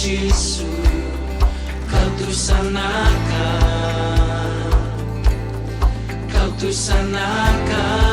Yesus, Kau tersanakan, Kau tersanakan.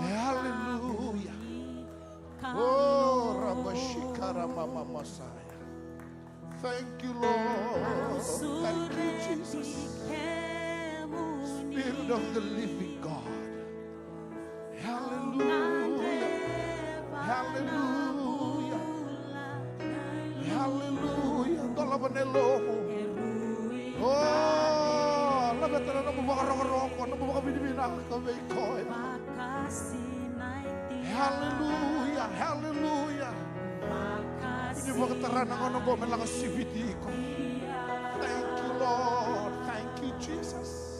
Hallelujah. Oh, Rabashikara Mama Messiah. Thank you, Lord. Thank you, Jesus. Spirit of the living God. Hallelujah. Hallelujah. Hallelujah. Tolabanelo. Oh, labatara na bubakaroko, na bubakabinibina ka may koy. Hallelujah, hallelujah. Ini bakatara na kono bo malakas CVT ko. Thank you, Lord. Thank you, Jesus.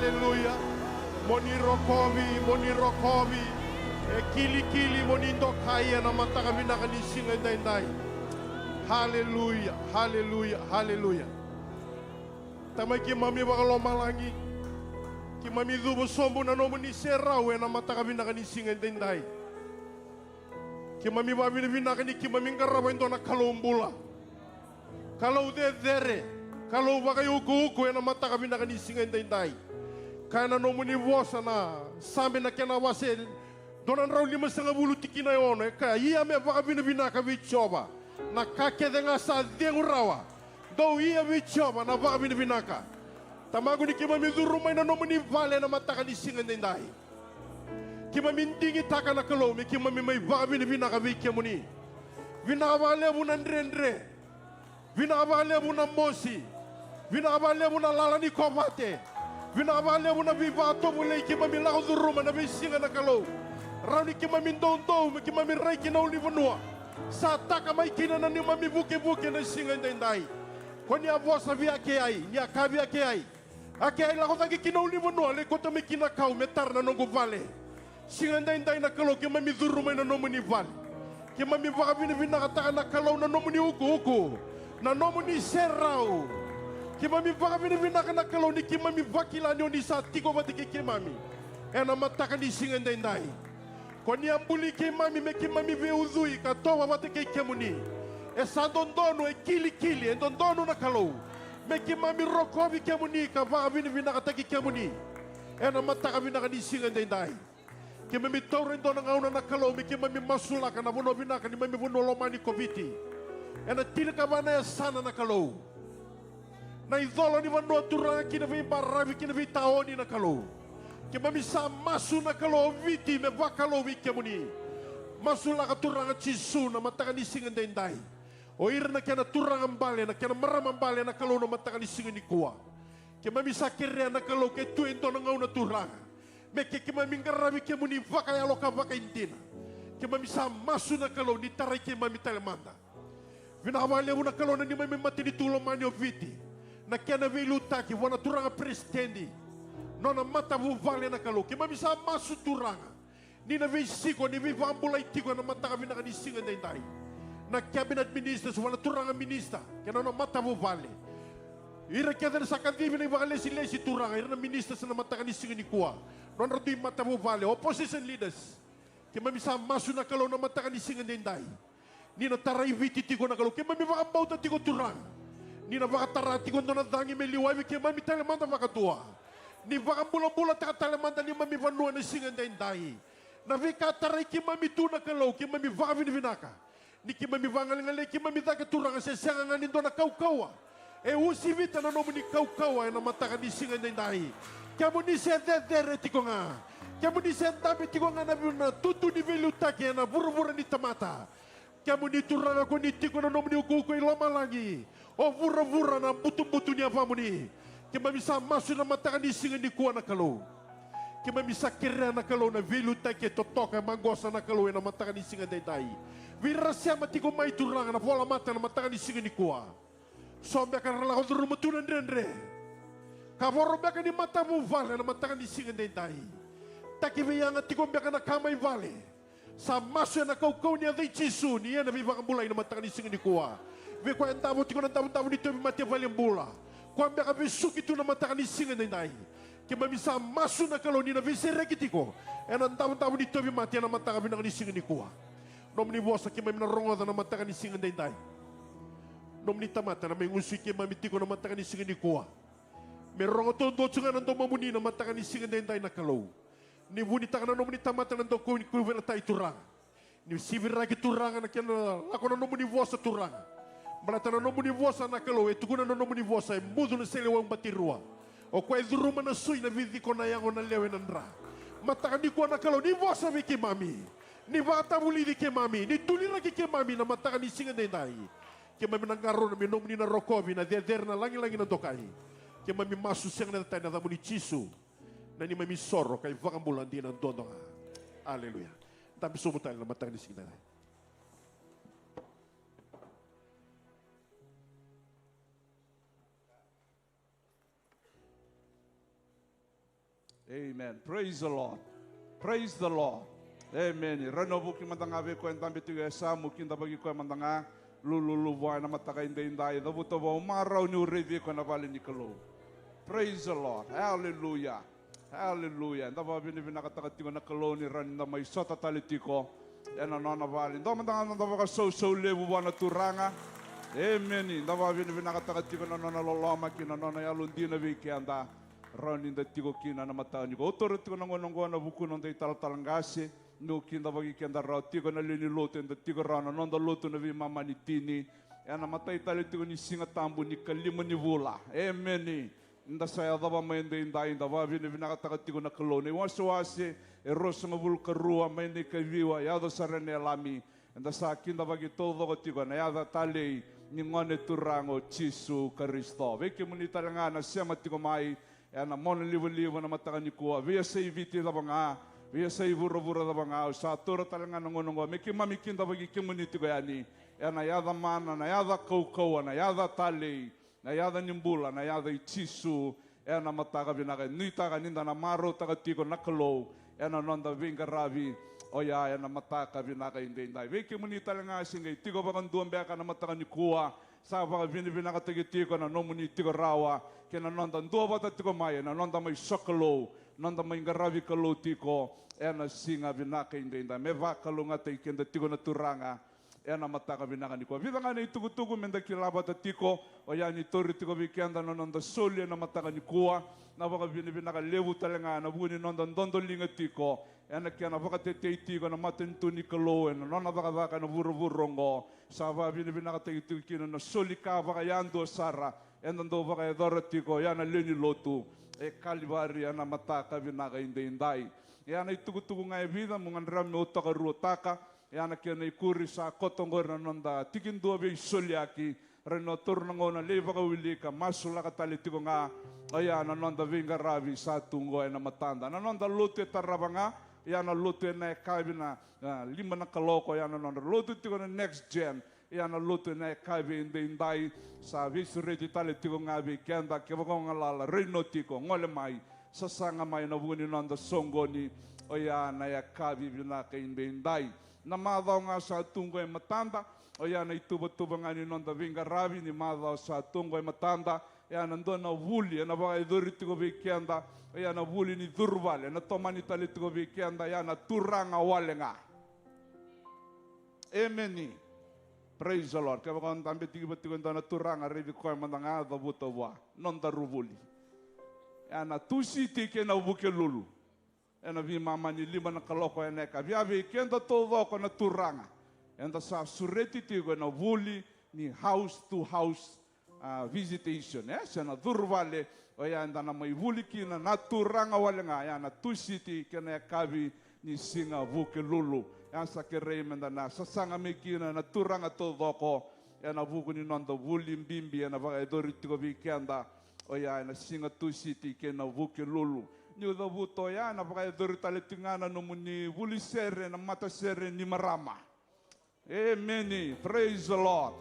Haleluya. Moni rokovi. Kili monindo kaya na mataka binakanisinga dai. Haleluya, haleluya, haleluya. Tamay kimami bakaloma langi. Kimami dubo sombo na nomo ni serawe na mataka binakanisinga dai. Kimami babi binakani kimami ngarawa ndo na kalombula. Kalau dere, kalau bakai uku na mataka binakanisinga dai. Kana nomo ni vosa na sambe na kena wasel. Donan raw 5,000 tiki na yon, kaya iya me baka binabinaka bichoba. Na kakede nga sa dengu rawa. Do iya bichoba na baka binabinaka. Tamago ni kima midurumay na nomani vale na mataka ni singan dindai. Kima mindingi taka na kalomi, kima may baka binabinaka bikemuni. Vinabale mo na ndrendre. Vinabale mo na mosi. Vinabale mo na lalani komate. Vinabale mo na vivato mulay kima milako duruma na bisingan na kalo. Rauni kima mindonto, kima miray kina ulivanua. Sa taka may kina na ni mami buke-buke na singan dindai. Kung niya voz na via keay, niya kabia keay. Akeay lako tagi kina ulivanua, le kota may kinakaw, metar na nongo vale. Singan dindai na kalo, kima mi durumay na nomo ni vale. Kima mi baka binabinakataka na kalaw na nomo ni uku-uku. Na nomo ni serao. Kima mi baka binabinaka na kalaw ni kima mi vakila nyo ni sa tiko matiki kimami. E na mataka ni singan dindai. Kwani ambuli ke mami me ke mami veuzui katoa wate ke kemuni. E sa dondono e kili e dondono na kalau. Me ke mami rokovi kemuni ka va vini vina kata ke kemuni. E na mata ka vina ka ni singa dai. Ke mami tauren dona ngauna na kalau me ke mami masula ka na vono vina ka ni mami vono lomani koviti. E na tila ka vana ya sana na kalau. Na idolo ni vano turanga kina vi baravi kina vi taoni na kalau. Kima misa masu na kalo viti me vakalo wikemuni. Masu la katuranga chisu na mataka ni singan dendai. O ira na kena turanga mbale na kena marama mbale na kalo na mataka ni singan ni kuwa. Kima misa kere na kalo ke tuento na ngau na turanga. Me ke kima mingarabi kemuni vaka ya loka vaka intina. Kima misa masu na kalo ni tarai kima mitalemanda. Vinawale una kalo na ni mami mati ni tulo mani o viti. Na kena veilu taki wana turanga prestendi. Nona mata vale na kalo kima misa masu turanga ni na visiko ni vivambula itiko na mata kami na kanisinga dai na cabinet ministers wala turanga minister kena na mata vale ira keda sa kandibi ni vale lesi turanga ira na ministers na mata kanisinga ni kuwa nona ratu mata vale opposition leaders kima misa masu na kalo na mata kanisinga dai ni na tarai viti tiko na kalo kima mi vambau ta tiko turanga ni na vakatara tiko na dangi meliwai kima mi tele manda vakatua. Ni baka bula-bula takatalamanda ni mami vanua na singan dai. Na vika tarai ki mami tu na kalau ki mami vaka vinaka. Ni ki mami vangalingali ki mami taka turanga sesanga ngani do na kau-kaua. E usi vita na nomu ni kau-kaua na mataka ni singan dai. Kamu ni sedere tiko nga. Kamu ni sentabe tiko nga na tutu ni velu take na vura-vura ni tamata. Kamu ni turanga ko ni tiko na nomu ni ukuko ilama lagi. O vura-vura na butu-butu ni apamu ni. Kima misa masu na mata ni singa ni kuwa na kalau. Kima misa kira na kalau na velu take totoka mangosa na kalau na mata ni singa dai. Virasya mati ko mai turanga na vola mata na mata ni singa ni kuwa. Sombe ka rala ko duru mutunan dendre. Ka voro be ka ni mata mu vale na mata ni singa dai. Taki viyanga tiko be ka na kamai vale. Sa masu na kau ni dai chisu ni na viva bulai na mata ni singa ni kuwa. Ve ko entavo tiko na tabu ni to mate vale mbula. Kwamba kabisuki tu na mataka ni singa dai. Kima misa masu na kaloni na visere kitiko. Ena tamu-tamu ni tobi mati na mataka binang ni singa ni kuwa. Nom ni bosa kima mina rongo na mataka ni singa dai. Nom ni tamata na may ngusi kima mitiko na mataka ni singa ni kuwa. May rongo to tsunga na mamuni na mataka ni singa dai na kalau. Ni buni taka na nom ni tamata na ko ni kuwa na tai turang. Ni sivira ki turanga na kena ako na nom ni bosa turanga. Malata na nomu ni vosa na kalo e tukuna na nomu ni vosa e mudu na sele wang batirua. O kwa iduruma na sui na vithi ko na yango na lewe na ndra. Mataka ni ko na kalo ni vosa vi ke mami. Ni vata muli di ke mami. Ni tulira ki ke mami na mataka ni singa dai. Ke mami na ngaro na mi nomu ni na rokovi na der na langi-langi na dokai. Ke mami masu siyang na tayo na damu ni chisu. Na ni mami soro kay vakambulan di na dondonga. Hallelujah. Tapi sumutal na mataka ni singa dai. Amen. Praise the Lord. Praise the Lord. Amen. Rano buki mandanga ko entam bitu esa mukin da bagi ko mandanga lulu wa na mataka inda da buto ba umaraw ni urevi ko na bali ni kalo. Praise the Lord. Hallelujah. Hallelujah. Nda ba bini nakataka tingo na kalo ni ran na may sota talitiko. Ena nona bali. Ndo mandanga nda ba so lebu wa na turanga. Amen. Nda ba bini nakataka tingo na nona loloma kina nona ya lundi na wiki anda. Rani da tigo kina na mata ni ko toro tigo na ngongo na buku non dei talangase no kinda bagi kenda ra tigo na lini loto da tigo rana non da loto na vi mama ni tini na mata itali tigo ni singa tambu ni kalima ni vula amen nda saya da ba mende inda ba vi ni na kata tigo na kolone wase e rosa ngul karua mende ka viwa ya do sarene lami nda sa kinda bagi todo ko tigo na ya da tali ni ngone turango Jesu Kristo veke muni talanga na sema tigo mai na mona liwa na mataka ni kuwa via sei viti da banga via sei vura da banga sa tora talanga ngonongo meki mamikin da bagi community ko yani na yada mana na yada kau na yada tali na yada nimbula na yada Jesu na mataka binaka nita kaninda na maro taka tiko nakalo na nonda vinga ravi oya na mataka binaka inda veki muni talanga singai tiko bakan duambe na mataka ni kuwa sa baka vini nakatagi tiko na nomuni tiko rawa kena nonda dua bata tiko mai na nonda mai sokalo nonda mai ngaravi kalo tiko na singa vinaka inda me vakalo ngata ikenda tiko na turanga na mataka vinaka ni ko vidanga ni tugu menda kilaba ta tiko o ya ni tori tiko vikenda na nonda soli na mataka ni kuwa na baka vini naka levu talenga na buni nonda ndondo linga tiko na kia na baka tete tiko na matentu ni kalo na nona baka na vurongo sa va vini naka tiki kina na soli ka baka yando sara endo baka edora tiko ya na leni lotu kalivari na mataka vinaka indai ya na tugu ngai vida mungan rame otaka ruotaka ya na kia na ikuri sa kotongor na nonda tikin dua be soli aki reno turna ngona leva ka wilika masula ka tali tiko nga aya na nonda vinga ravi sa tungo na matanda na nonda lotu tarabanga ya na lotu na kabina lima na kaloko ya na nonda lotu tiko na next gen ya na lotu na kabi indai sa visure tali tiko nga bi kenda ke bako ngalala reno tiko ngole mai sasanga mai na buni nonda songoni oya na ya kabi bina ka indai na madao nga sa tungo e matanda o ya na ituba nga ni nonda vinga ravi ni madao sa tungo e matanda ya na ndo na vuli na baka idori tiko vikenda ya na vuli ni durvale na tomani tali tiko vikenda ya na turanga wale nga ameni praise the Lord kaya baka ndambe tiko na turanga revi koe mandanga da buto wa nonda ruvuli ya na tusi tike na ubuke lulu ena vi mama ni lima na kaloko ena ka via vi kenda todo ko na turanga enda sa sureti tigo na vuli ni house to house visitation sa na durvale o ya enda na mai vuli kina na turanga wale nga ya na tusiti kena kavi ni singa vuke lulu ya sa kere menda na sasanga me kina na turanga todo ko ena vuku ni nonda vuli mbimbi ena va edori tigo vi kenda o ya na singa tusiti kena vuke lulu ni uda buto ya na baka dori tali tingana no muni vuli sere na mata sere ni marama amen praise the Lord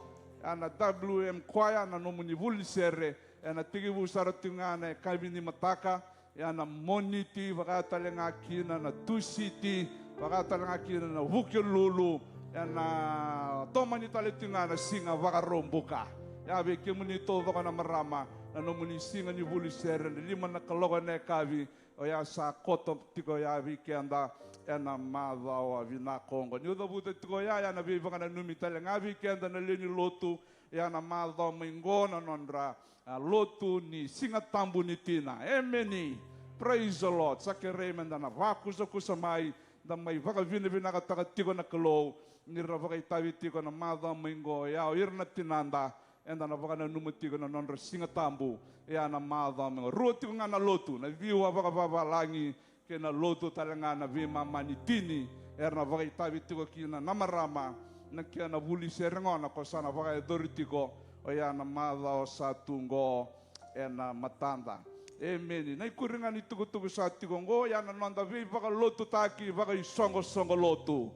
ana WM kwaya na no muni vuli sere ana tigi busara tingana kabi ni mataka ya na moniti baka talenga kina na tusiti baka talenga kina na vukyo lulu ya na tomani tali tingana singa baka rombuka ya be kemuni todo kana marama na no muni singa ni vuli sere lima na kaloga ne kavi o ya sa koto tiko ya vi kenda ena madao vina kongo ni uda buta tiko ya na vi vanga numi tale ngavi kenda na leni lotu ya na madao mingona nondra lotu ni singa tambu ni tina ameni praise the Lord sakere menda na vakusa kusamai da mai vaka vina ka tiko na kalo ni ravaka itavi tiko na madao mingo ya irna tinanda enda na vaka na numutigo na nondra singa tambu ya na madao mingo roti nga na lotu na viwa vaka valangi ke na lotu talanga na vima manitini erna vaka itavi tiko kina na marama na kia na vuli serengona ko sana vaka edoritiko o ya na madao sa tungo ena matanda amen na ikuringa ni tugu sa tiko ngo ya na nonda vi vaka lotu taki vaka isongo lotu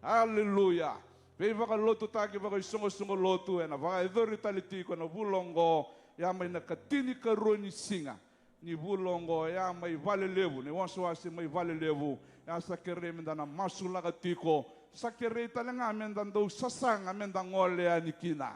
hallelujah vei vaka lotu taki vaka isongo lotu ena vaka edori talitiko na vulongo ya mai na katini karoni singa ni vulongo ya mai vale levu ni wasuasi mai vale levu ya sakere mendana masula katiko sakere talenga mendando sasanga mendangole anikina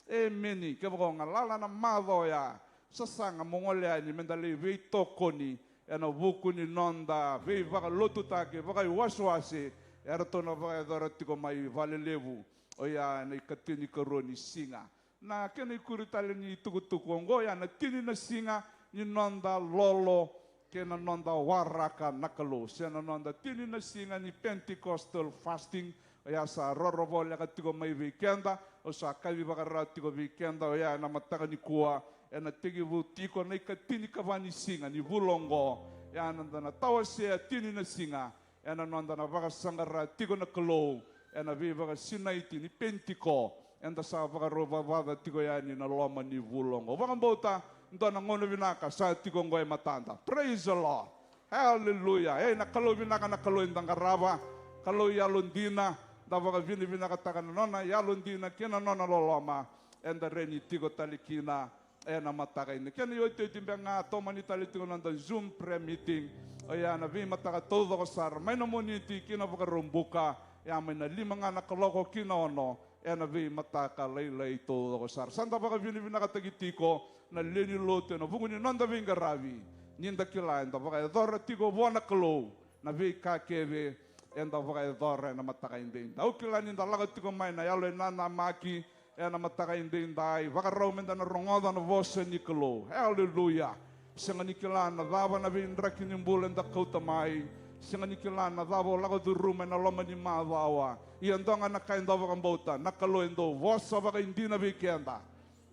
emeni kebonga lala na mado ya sasanga mongole ani mendale veitokoni ena vuku ni nonda vei vaka lotu take vaka wasuasi era tona vaka doratiko mai vale levu oya na ikatini karoni singa na kena kuritale ni tukutuku ngo ya na tini na singa ni nonda lolo kena nonda waraka nakalo sena nonda tini na singa ni Pentecostal fasting ya sa rorovo ya katiko mai weekenda o sa kavi bakara tiko weekenda ya na mataka ni kuwa na tigi vu tiko na ikatini kavani singa ni vulongo ya nonda na tawase tini na singa na nonda na vaka sangara tiko na kalo na vi vaka sinaiti ni Pentiko enda sa vaka rova vada tiko ya ni na loma ni vulongo vaka mbota ndona ngono vinaka sa tiko ngoe matanda. Praise the Lord. Hallelujah. Na kalau vinaka na kalau indanga rava, kalau yalondina, davaga vini vinaka takana nona yalondina kena nona loloma, enda reni tiko talikina, na mataka ini. Kena yote timbanga tomani talitiko nanda Zoom prayer meeting, na vi mataka todo kosar, may namoniti kina vaka rumbuka, may na limanga na kaloko kina ono, na vi mataka laylay todo kosar. Santa vaka vini vinaka tagitiko, na leni lote na vunguni nonda vinga ravi ninda kila enda vaka dora tiko vona kalo na vi kakeve enda vaka dora na mataka inde au kila ninda laga tiko mai na yalo nana maki na mataka inde ndai vaka rau menda na rongoda na vosa ni kalo. Hallelujah. Senga ni kila na dava na vi ndraki ni mbule nda kauta mai senga ni kila na dava laga durume na loma ni madawa iandonga na kainda vaka mbota na kalo endo vosa vaka indi na vi kenda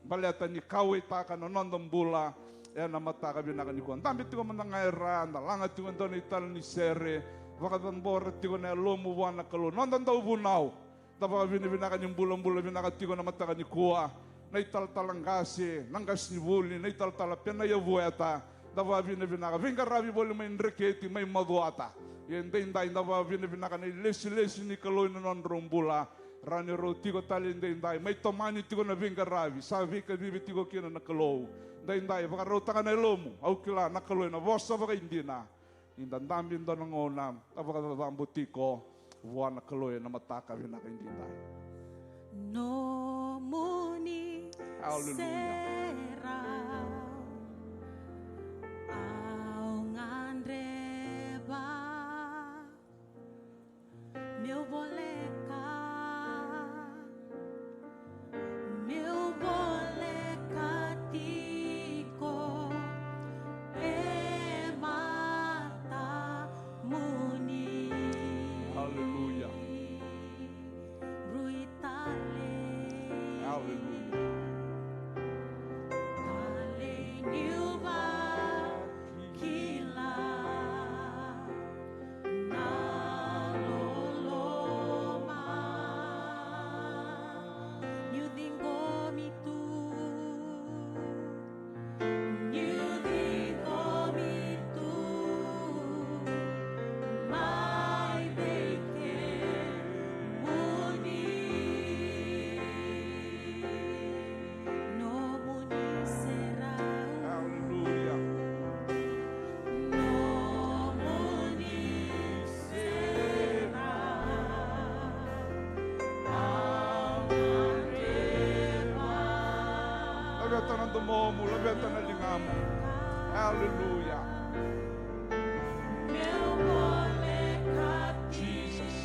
baleta ni kawe taka no nondom bula na mataka binaka ni kon tambi tiko mandanga era na langa tiko ndoni tal ni sere vaka tambor tiko na lomu wana kalo nondon dau bunau tapa bini binaka ni bula binaka tiko na mataka ni kuwa na ital talangasi nangas ni buli na ital talapena ya vueta tapa bini binaka vinga rabi boli mai ndreketi mai maduata yende indai tapa bini binaka ni lesi ni kalo ni non rombula rani ro tiko tali ndai mai tomani tiko na vinga ravi sa vika vivi tiko kina na kalou ndai vaka ro taka na lomu au kila na kalou na vosa vaka indina inda ndambi ndo na ngona vaka dambu tiko vua na kalou na mataka vina ka indina no muni sera au ngandreba meu boleka momu labeta na lingamu. Hallelujah. Jesus.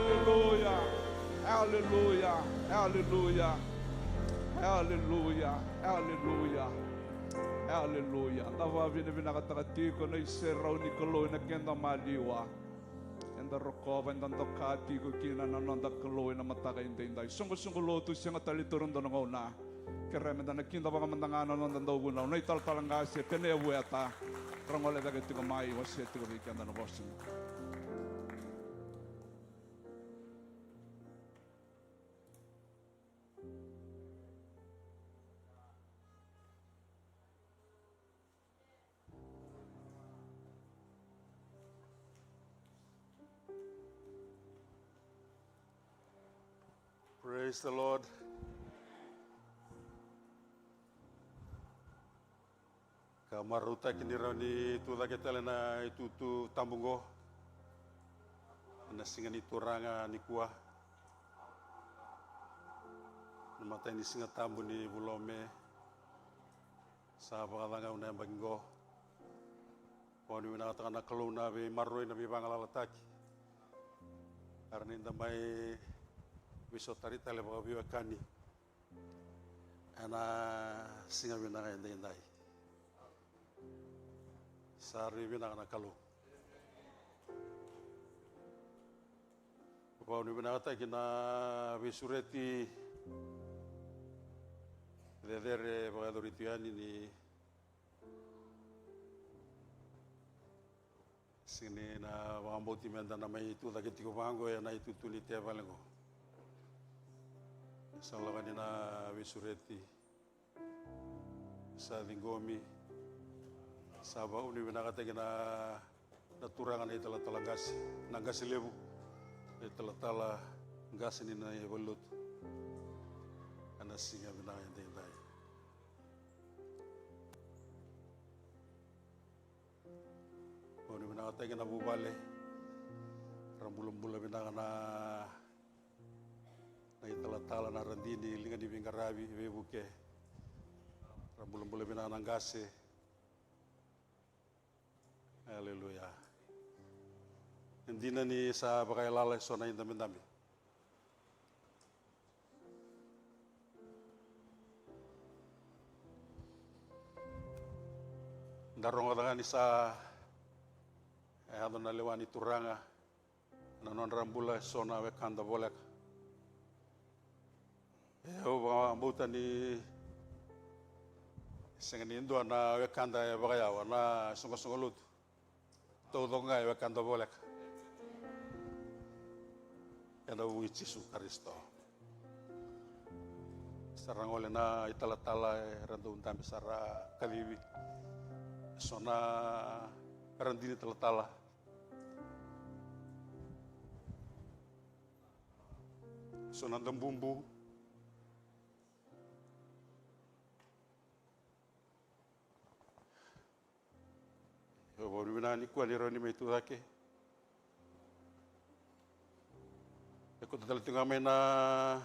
Hallelujah. Hallelujah. Hallelujah. Hallelujah. Hallelujah. Hallelujah. Tava vini vinakatakatiko na iserau ni kaloy na kenda maliwa. Enda rokova enda ndokati ko kina na nanda kaloy na mataka indai. Sungguh-sungguh lotu siang atali turun dono ngauna. Kerem enda nakinda baka mandangana nanda ndoguna. Na ital talangasi pene wueta. Rangole daga tiko mai wasi tiko vikenda na bosin. Praise the Lord. Kamaruta kinira ni tuda ketele na itutu tambungo. Na singa ni turanga ni kuah. Namata ni singa tambu ni bulome. Sa pakadanga una bagingo. Poni winakata na kaluna be marroi na be bangalataki. Karena indamai wisotari tale baka biwa kani ana singa binanga indai sari binanga nakalu bapa ni binanga ta kina wisureti dedere baka doritiani ni sini na wamboti menda na mai tu dake tiko bango ya na itu tuli te valengo salawani na wisureti sa lingomi saba uni binakata kina naturangan ay tala-tala gas na gasilebu ay tala-tala gas ni na evalut ana singa binakayan day uni binakata kina bubale rambulum-bula binakana na itala-tala na randini linga di bingarabi webuke rambulum-bula binakana gase. Haleluya. Hindi na ni sa bakay lalay so na indami-dami. Darong nga ni sa ano na liwani turanga nanon rambula so na wekanda bolek. Baka ambutan ni sengani indo na wekanda bakayawa na sunga-sungalut. Todo nga wekanda bolek. Yan ang Yesu Kristo. Sarang oleh na itala-tala randaun dami sara kaliwi. So na randini tala-tala. So nandang bumbu. Baru binani kuan ironi mai tu dake. Aku tetal tengah mai na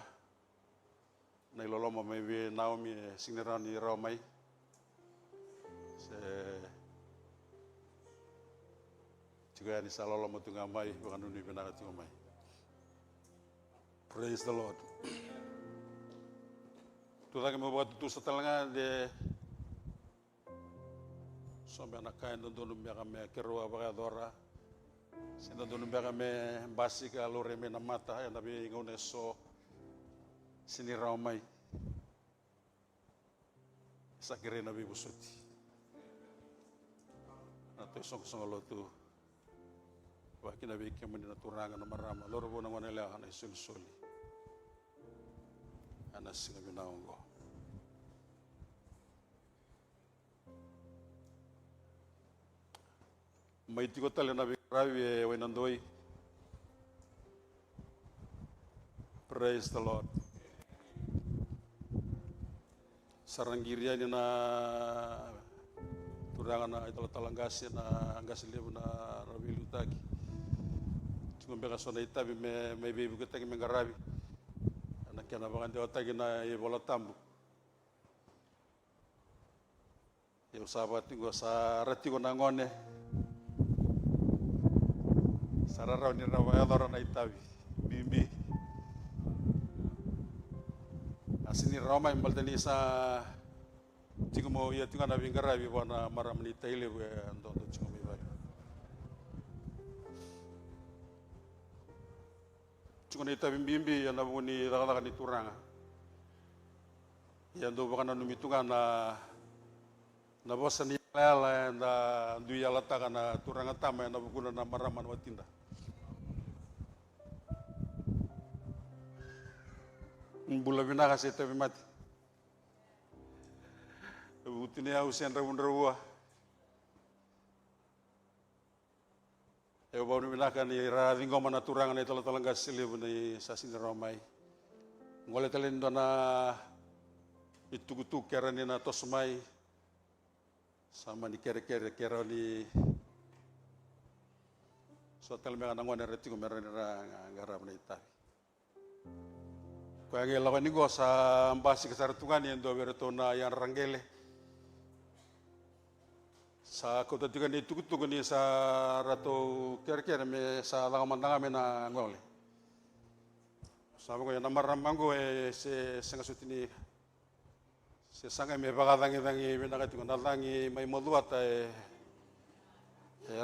iloloma mai be Naomi singerani ramai. Se juga ni saloloma tengah mai bukan uni binani tengah mai. Praise the Lord. Tu dake mau buat tu setelahnya de sombe anak kain dono biaka me kerua baka dora senda dono biaka me basi ka lore me na mata ya nabi ngone so sini ramai sakire nabi busuti nato song lo tu baki nabi kemeni na turanga na marama loro bona ngone le ana soli ana singa binaongo. Mai tiko tale na birawi e wenandoi. Praise the Lord. Saranggiria ni na turangan na itala talangasi na angasi lebu na rawilu tagi. Cuma bela sona itabi me bebu ketagi mengarabi. Anak yana bangan dewa tagi na bola tambu. Yo sahabat tinggo sarati ko nangone. Sararaw ni rawa adora na itabi. Bimbi. Asini Roma imbaltani sa tingo mo ya tingo na bingarabi wana maramni taile we ando tingo mi vai. Tingo ni itabi bimbi ya na buni dagala ni turanga. Ya ndo bakana numitunga na bosa ni lala na ndu ya lataka na turanga tama na buguna na maraman watinda. Bula binaga sa ito mati. Buti niya usian rawun-rawua. Ewa bawa binaga ni rading goma na turangan na ito lang silib ni sa siniramay. Ngole talin doon na itugutuk kera ni na tosmay. Sama ni kera ni so talmega nangon na retigo meron na ngaram na itabi. Kaya ngayon lawan nigo sa ambasi kasartungan yan do bereto na yan ranggele. Sa kotatigan ni tukutugan ni sa rato kera me sa langamandanga me na ngole. Sabi ko yan namaramanggo se sangasuti ni se sangay me bagadangi me nakatiko nalangi may maluat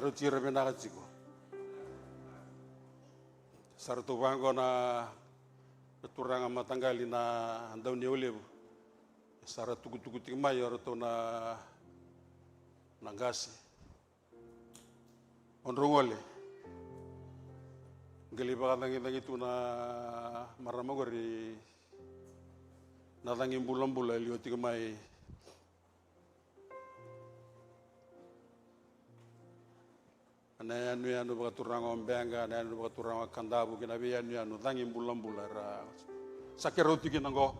rutira me nakatiko. Sa rato banggo na turanga matanggali na andaw ni olebu. Sara tugu-tugu tingmay orato na nangasi. Onrungole. Gali bakadang itu na maramagori natangin bulan-bulan liyo tingmay. Anu baka turanga ombenga, anu baka turanga kandabu, kinabi anu tangin bulan-bulan ra. Sakero tigin ngo.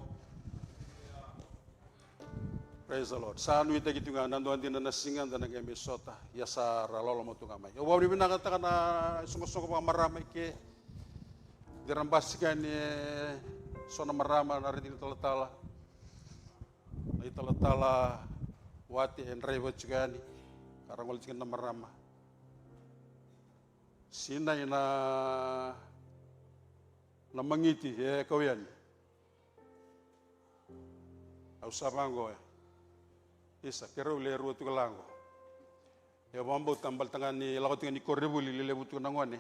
Praise the Lord. Sa anu ita gitu nga nando andi na nasingan dan nagay mesota yasa ralolo mo tungamay. O wawri binakata na sungo-sungo pa maramay ke dirambasikan ni sona marama na rin talatala. Na talatala wati en rewa chugani karangol chikan na marama. Sinay na mangiti kawian. Ausabango isa kero leru tu kalango. Ya bambo tambal tangan ni lakot ni korrebuli lelebu tu nangone.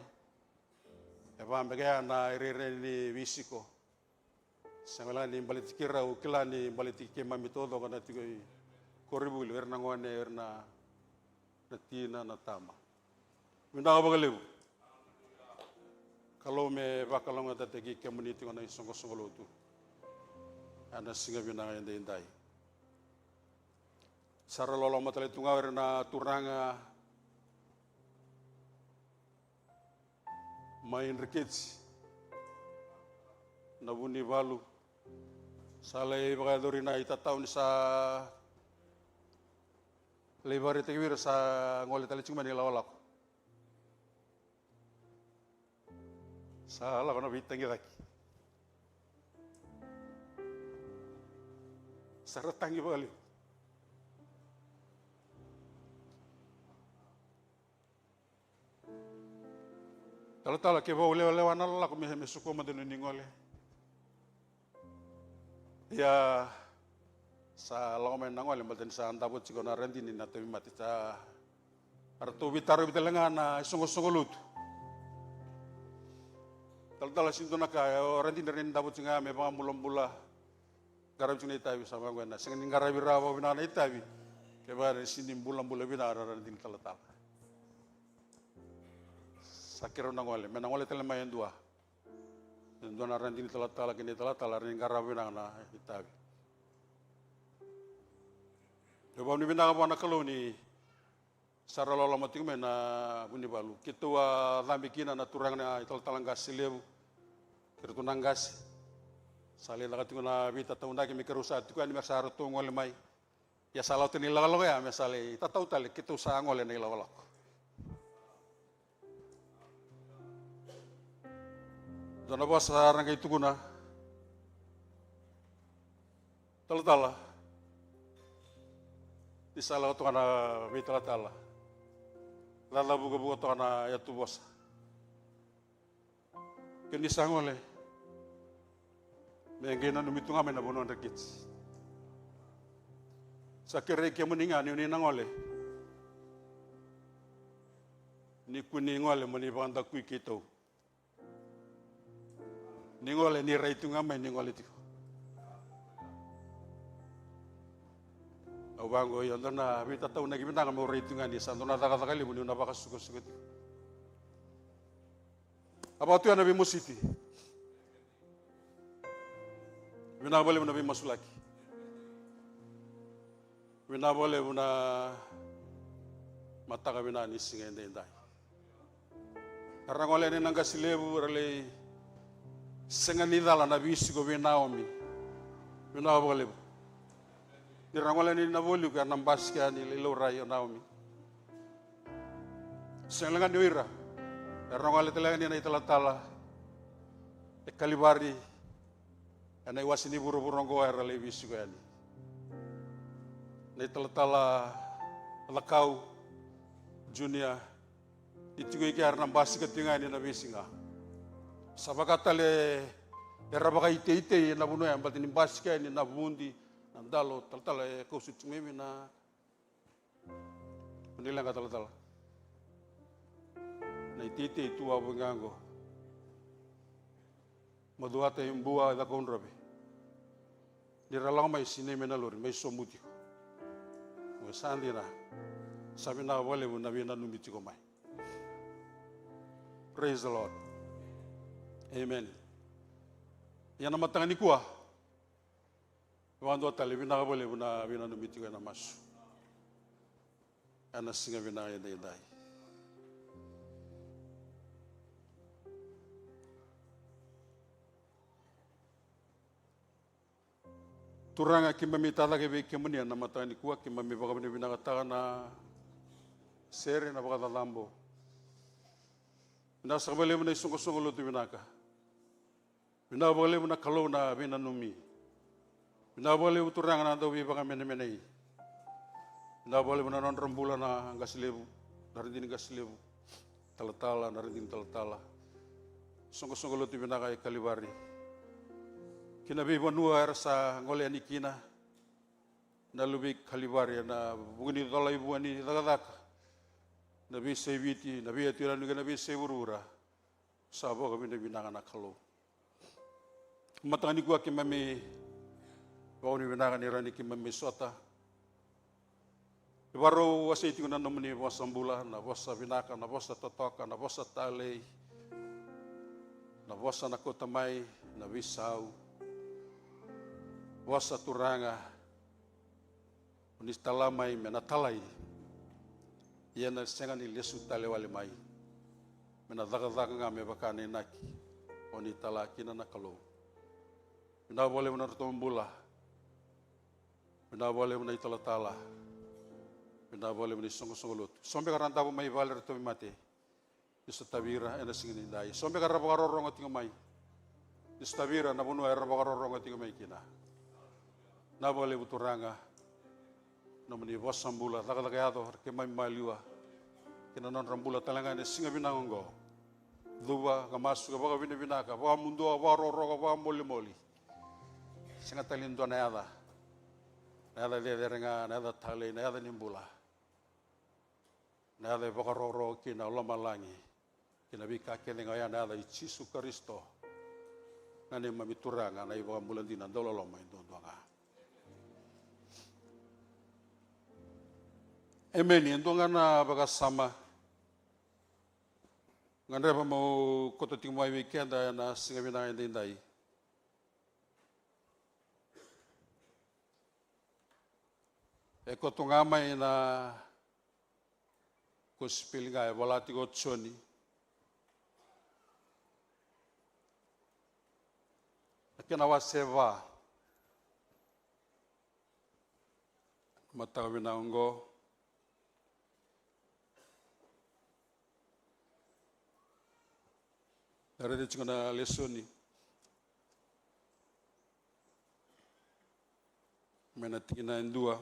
Ya bambe kaya na irere ni wisiko. Sangala ni balitikira ukila ni balitike mamitodo kana tigo korrebuli nangone erna natina natama. Minda bagalebu. Kalau me bakalong at tegi community ko na isong-song tu. Ana singa binanga indai. Sara lolo matali tungawer na turanga main rikets na buni balu salay bagadori na itataw sa lebar itawir sa ngole tali cuma nilawalak. Salah kau nak bitang lagi. Saratangi balik. Kalau ke bau lewa nala kau meh suku madenu ningole. Ya sa lawa main nangole balten sa antabut cikau narendi ni natu mati sa artu bitaru bitelengan na sungguh lut. Tal sinto na kaya orang tindarin dapat singa me pang bulan-bulan garab sini tabi sama gue na sing ngarabi rawa bina na tabi kebar sini bulan-bulan bina orang tin tal. Sakiro nangole menangole tele main dua na orang tin tal kini tal ring garabi na tabi. Coba ni bina apa nak kalau ni Sara lola mati me na buni balu. Kitua lambi kina na turang na ital talanggas lebu. Kirtu nanggas. Sali nakatungo na vita tauna ki mikerusa tu kan mersaro tu ngole mai. Ya salau tini lalo ya mesale tatau tali kitu sa ngole nei lawalak. Dona bos sarang itu guna. Tala di salau tu ana vita tala. Lala buka tu ana ya tu bos. Kini sangole. Mengena numitunga mena bono ndakits. Sakere ke muninga ni nangole. Ni kuni ngole mani banda kui kito. Ni ngole ni raitunga men ni ngole tiko. Awango yondana vita tau nagi binanga mo raitunga ni sandona daga kali muni na baka suko-suko tiko. Apa tu nabi musiti? Bina boleh nabi masulaki. Bina boleh buna mata ka bina ni singa ndai. Karena ngole ni nangga silebu rale senga ni dala nabi sigo bina omi. Bina boleh. Ni rangole ni nabolu ka nambaska ni lelo rayo naomi. Senga ngan diwira. Karena ngale telangan ni tala kalibari ana wasini buru-buru ngo era lebi sugani ni tala lakau junior itu ke arna basi ketingani na bisinga sabakata le era baka ite na buno ya batini baska ni na bundi andalo tala ko sutmemi na unilanga tala na itite itu abu ngango maduata imbua da konrabe diralang mai sine menalur mai somuti mo sandira sabina wale na bina numiti ko mai. Praise the Lord. Amen. Yana matangani kuah wando tali bina wale na bina numiti ko na mas ana singa bina yendai. Turanga kimami talage be kemunia na matani kuwa kimami bagamne binakataka na sere na bakatalambo. Nasa kabale mo na isungko-sungko luto binaka. Binabale mo na kalaw na binanumi. Binabale mo turanga na daw ibang mene-menei. Binabale mo na nonrambula na gasilebu. Narindin gasilebu. Talatala, narindin talatala. Sungko-sungko luto binaka ay kalibari. Kinabi banua era sa ngole ani kina na lubik kalibari na bugni dola ibu ani dagadak nabi sebiti nabi atira nuga nabi seburura sabo kami nabi nangana kalo matani gua kimami bauni binangan irani kimami sota baru wasa itu na nomni wasa mbula na wasa binaka na wasa totoka na wasa talei na wasa na kota mai na wisau wasa turanga unis talamai menatalai yana sengan ilesu tale wale mai mena daga ngame bakane naki oni tala kina nakalo mena boleh mena tombula mena boleh mena itala tala mena boleh mena songo-songo sombe karanta mai valer to mate istatabira ena singini dai sombe karapa karorong atinga mai istatabira na bunu era karorong atinga mai kina na boleh buturanga nomni wasambula laga-lagado ke mai maliwa kina non rambula talanga ne singa binango duwa kamasu ka baga binaka wa mundo wa roro wa moli singa talindo na yada de renga na yada tale na yada nimbula na yada baga roro kina lama langi kina bika kelenga ya na yada Yesus Kristo ngane mamituranga na iba mulandina dolo loma indonga. Amen. Indonga na baga sama ngandre pa mo koto tingmai weekend na singa binang indai koto ngamai na kuspil ngai volati go choni kena waseva mataka binango dari dia cuma lesoni mena tingina indua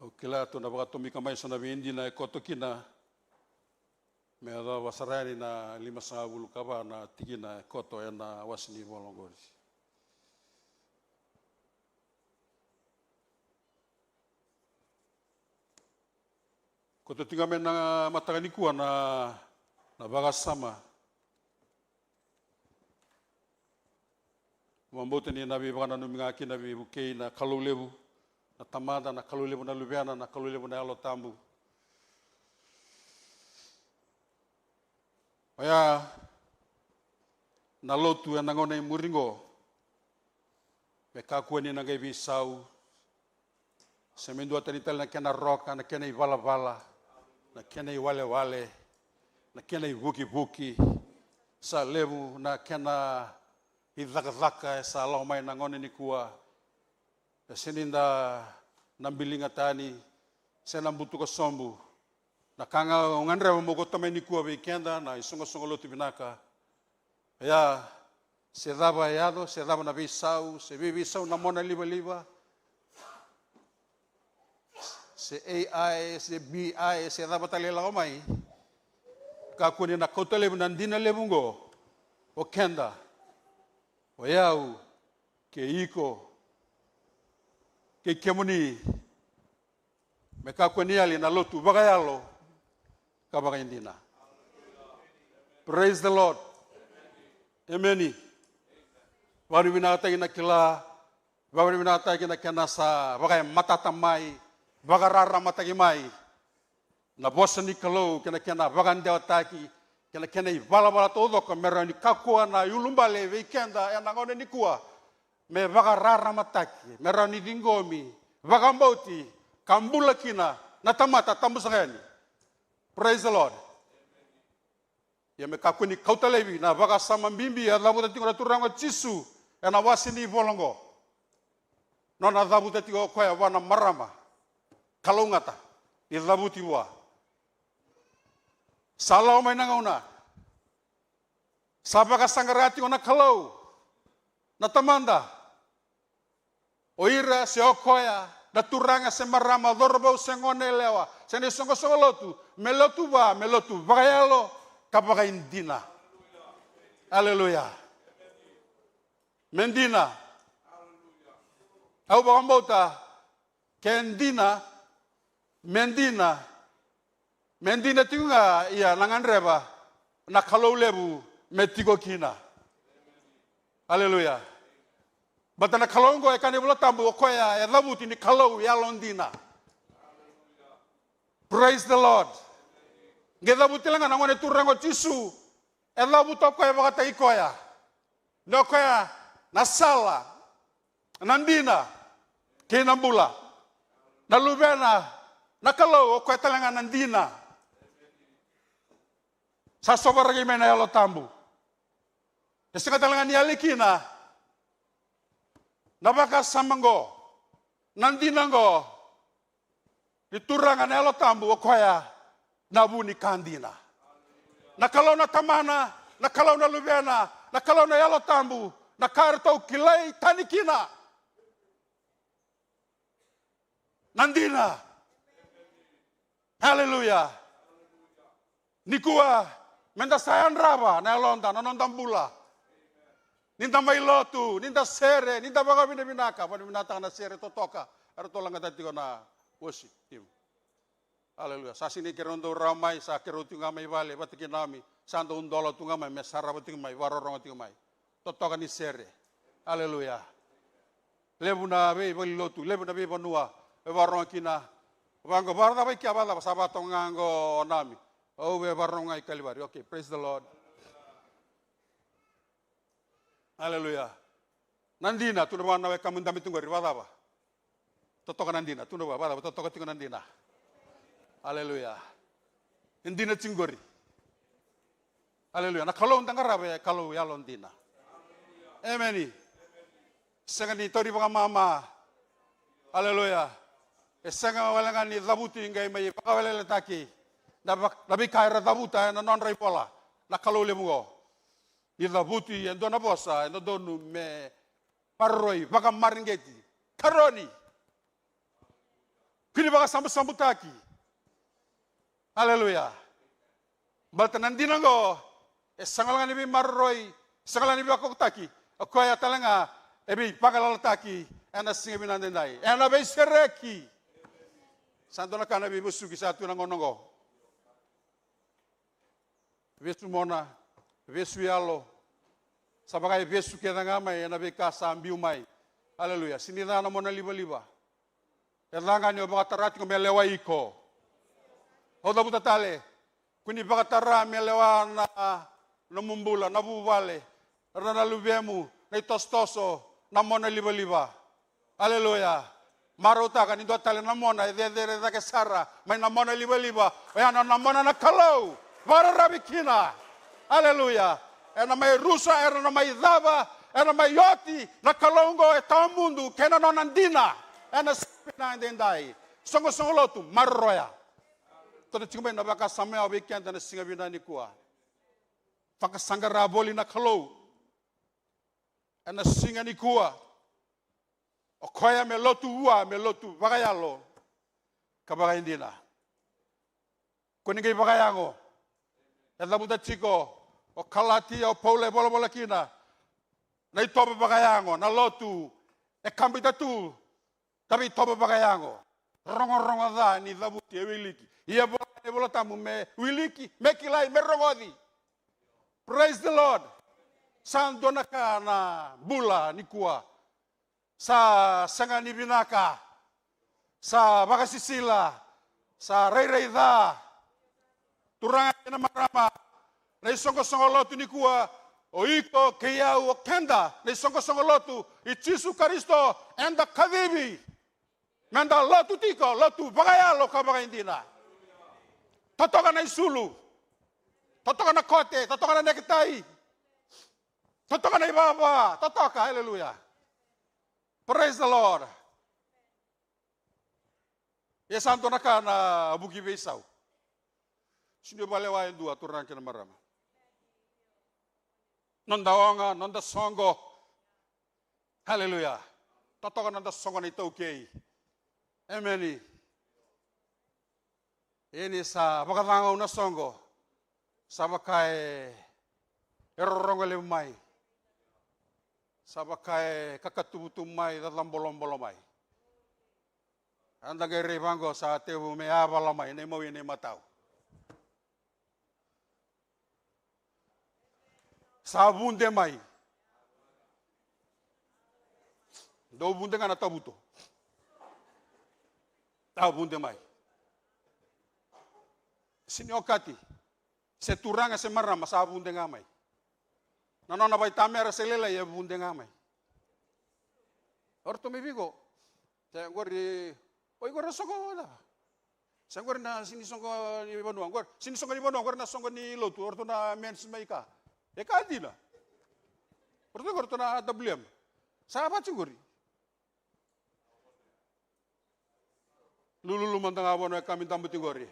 okila tu na baka tumika mai sona bindi na ekoto kina me ada wasarani na 5 kaba na tigina ekoto na wasini bolongori koto tinga me na matagani kuwa na baka sama mambote ni nabi baka na numinga ki nabi bukei na kalulebu na tamada na kalulebu na lubiana na kalulebu na alo tambu Oya na lotu na ngone muringo me kakuani na ngai bisau semendo atanital na kena roka na kena ivala na kena iwale na kena ivuki sa levu na kena idhaka sa Allah mai na ngone ni kuwa seninda nambilinga tani senambutu ko sombu na kanga ngandre mo ko tamai ni kuwa weekenda na isongo lotu binaka ya se daba na bisau se bisau na mona liba se AI se BI se daba talela mai ka kuni na kotele nandina lebungo o kenda o yau ke iko ke kemuni me ka kuni ali na lotu bagayalo kabagindina. Praise the Lord. Amen. Wari binata ina kila, wari binata ina kenasa, bagay matata mai, bagarara matagi mai. Na bosa ni kalau kena bagande otaki, kena bala todo kamera ni kakua na yulumbale weekenda ya nangone ni kuwa. Me bagarara mataki, mera ni dingomi, bagamboti, kambula kina, na tamata tambusangani. Praise the Lord. Ya me kakuni kautalevi na baga sama mbimbi ya labu tati ngora turango chisu ya na wasini volongo. No na labu tati ko ya wana marama. Kalungata di labu tiwa. Salau mai nangauna. Sabaga sangarati ona kalau. Na tamanda. Oira se okoya na turanga se marama dorbo sengone lewa. Sene songo lotu, melotu bagayalo kabagaindina. Haleluya. Mendina. Au bagambota kendina mendina tinga ia nanganreba na kalaulebu metigo kina. Haleluya. Batana kalongo ekane bula tambu okoya ya labuti ni kalau ya londina. Praise the Lord. Ngeda butilanga nangone turango chisu. Ela buto koya bakata ikoya. No koya nasala. Nandina. Kinambula. Nalubena. Nakalo koya talanga nandina. Sasobaragi mena yalo tambu. Esika talanga ni alikina. Nabaka samango. Nandina ngo. Diturangan elo tambu okoya nabuni kandina. Na kalau na tamana, na kalau na lubena, na kalau na elo tambu, na kartau kilai tanikina. Nandina. Haleluya. Nikua menda sayan raba na elonda na nondam bula. Ninda mailotu, ninda sere, ninda baga binaka, binatang na sere totoka. Ada tolong tadi na worship team. Haleluya. Sasini kerondo ramai, sa kerotu ngamai vale, batikin nami, santo undolo tu ngamai, mesara bating mai, warorong bating mai. Totoka ni sere. Haleluya. Lebu na be balilotu, lebu na be banua, warong kina. Wango barda ba kia bala sabato ngango nami. Oh be warong ngai kalibari. Okay, praise the Lord. Haleluya. Nandina tu na we kamunda mitungori badaba. Totoka nandina, tu na badaba totoka tingo nandina. Haleluya. Indina cingori. Haleluya. Na kalau undang karabe kalau ya londina. Amen. Sengani tori baka mama. Haleluya. Senga walangani zabuti ngai mai pakawele taki. Nabi kaira zabuta na non raipola. Na kalau lemugo. Ni zabuti endo na bosa endo donu me parroi baka maringeti. Karoni. Kini baka sambutaki. Haleluya. Baltanan dinango. Sangalangani bi marroi. Sangalani bi akokutaki. Akoya talanga. Ebi pagalaltaki. Ena singa binandendai. Ena be sereki. Santo na kana bi musuki satu nangonongo. Vesu mona. Vesu yalo. Sabagai vesu kedangama. Ena be kasa ambiu mai. Haleluya. Sinira na mona liba-liba. Erlangani o baka tarati ko melewa iko. Oda buta tale. Kuni baka tara melewa na mumbula, na bubale. Na lubemu. Na itostoso. Na mona liba-liba. Haleluya. Marota kan indo tale na mona. Ede da kesara. May na mona liba-liba. Ayan na mona na kalau. Para rabikina. Haleluya. Ena may rusa. Ena na may dava. Ena may yoti. Na kalongo. Eta mundu. Kena no nandina. Ena pinandendai. Songo-songo lotu. Marroya. Toda cingmai na baka samai abekian dana singa binani kuah. Faka sanggara boli na kalau. Ena singa ni kuah. Okoya me lotu ua, me lotu bagayalo. Kabagaindina. Kuningai bagayango. Eda buta chiko. O kalati o paule bola-bola kina. Na itoba bagayango, na lotu. E kambita tu. Tapi itoba bagayango. Rongo-rongo da ni zabuti e wiliki. Ia bola tamu me wiliki, me kilai, me rongodi. Praise the Lord. San donaka na bula ni kuah. Sa sangani binaka. Sa bakasisila. Sa rei-rei da. Turangan na marama. Na isongo-songo lotu ni kuah. O iko keyau o kenda. Na isongo-songo lotu. Ichisu Karisto. Enda kadibi. Menda lotu tiko. Lotu bagayalo kabagaindina. Totoka na isulu. Totoka na kote. Totoka na nekitai. Totoka na ibaba. Totoka. Haleluya. Praise the Lord. Ya santo na ka na bugi beisau. Sino balewa yung dua turang kina marama. Nonda onga, nonda songo. Haleluya. Totoka nonda songo na ito okay. Amen. Ini sa bakatangaw na songo. Sa bakay erorongale mai. Sa bakay kakatubutumay dalambolombolomay. Anda gay ribango sa tebu may abalamay na mo yun mataw. Sa bunde may. Do bunde nga natabuto. Ta bunde may. Siniokati. Se turanga se marama sa bunde nga may. Nanona bay tamera selela ya bunde nga may. Orto mi bigo. Saya gori oi gora songo da. Saya gori na sini songo ni bonuang gor. Sini songo ni bonuang gor na songo ni lotu orto na mens maika. E kadina. Orto na tabliam. Sa apa cungori? Lulu mantang abon kami tambuti gori.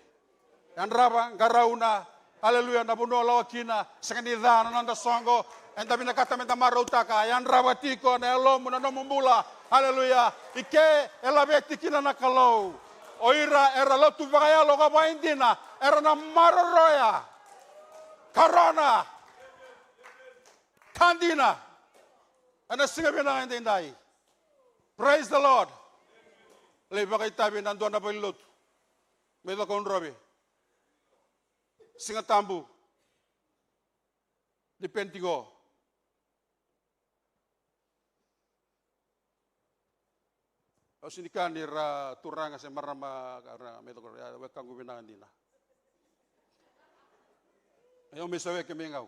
Yang raba garauna. Haleluya na buno lawakina. Sekanidha na nanda songo. Enta bina kata menta marutaka. Yang raba tiko na elomu na nomumbula. Haleluya. Ike elabeti kina na kalau. Oira era lotu bagaya loga baindina. Era na maroroya. Karona. Kandina. Ana singa bina indai. Praise the Lord. Leba kay tabi nandoon na balot. Medo kon robi. Singa tambu. Dipentigo. O sinikan ira turanga sa marama kara medo ko ya kang gubinangan dina. Ayo misawe kemengaw.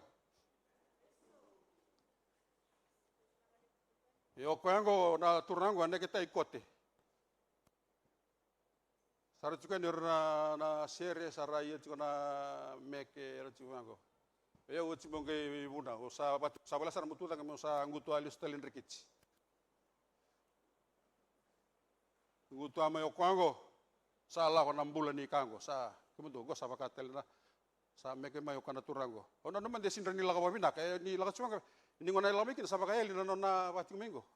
Yo kwango na turango ane kita ikote. Sara juga na series sara iya juga na meke era juga go. Ya uci mongke buna usa batu sabala sar mutu tanga usa ngutu ali stalin rikici. Ngutu ama yo kwango salah ko 6 bulan ni kango sa kemutu go sa bakatel na sa meke mayo kana turango. Ono naman desin rani laka babina kaya ni laka cuma ini ngona lami kin sa bakaya lina nona bating minggo.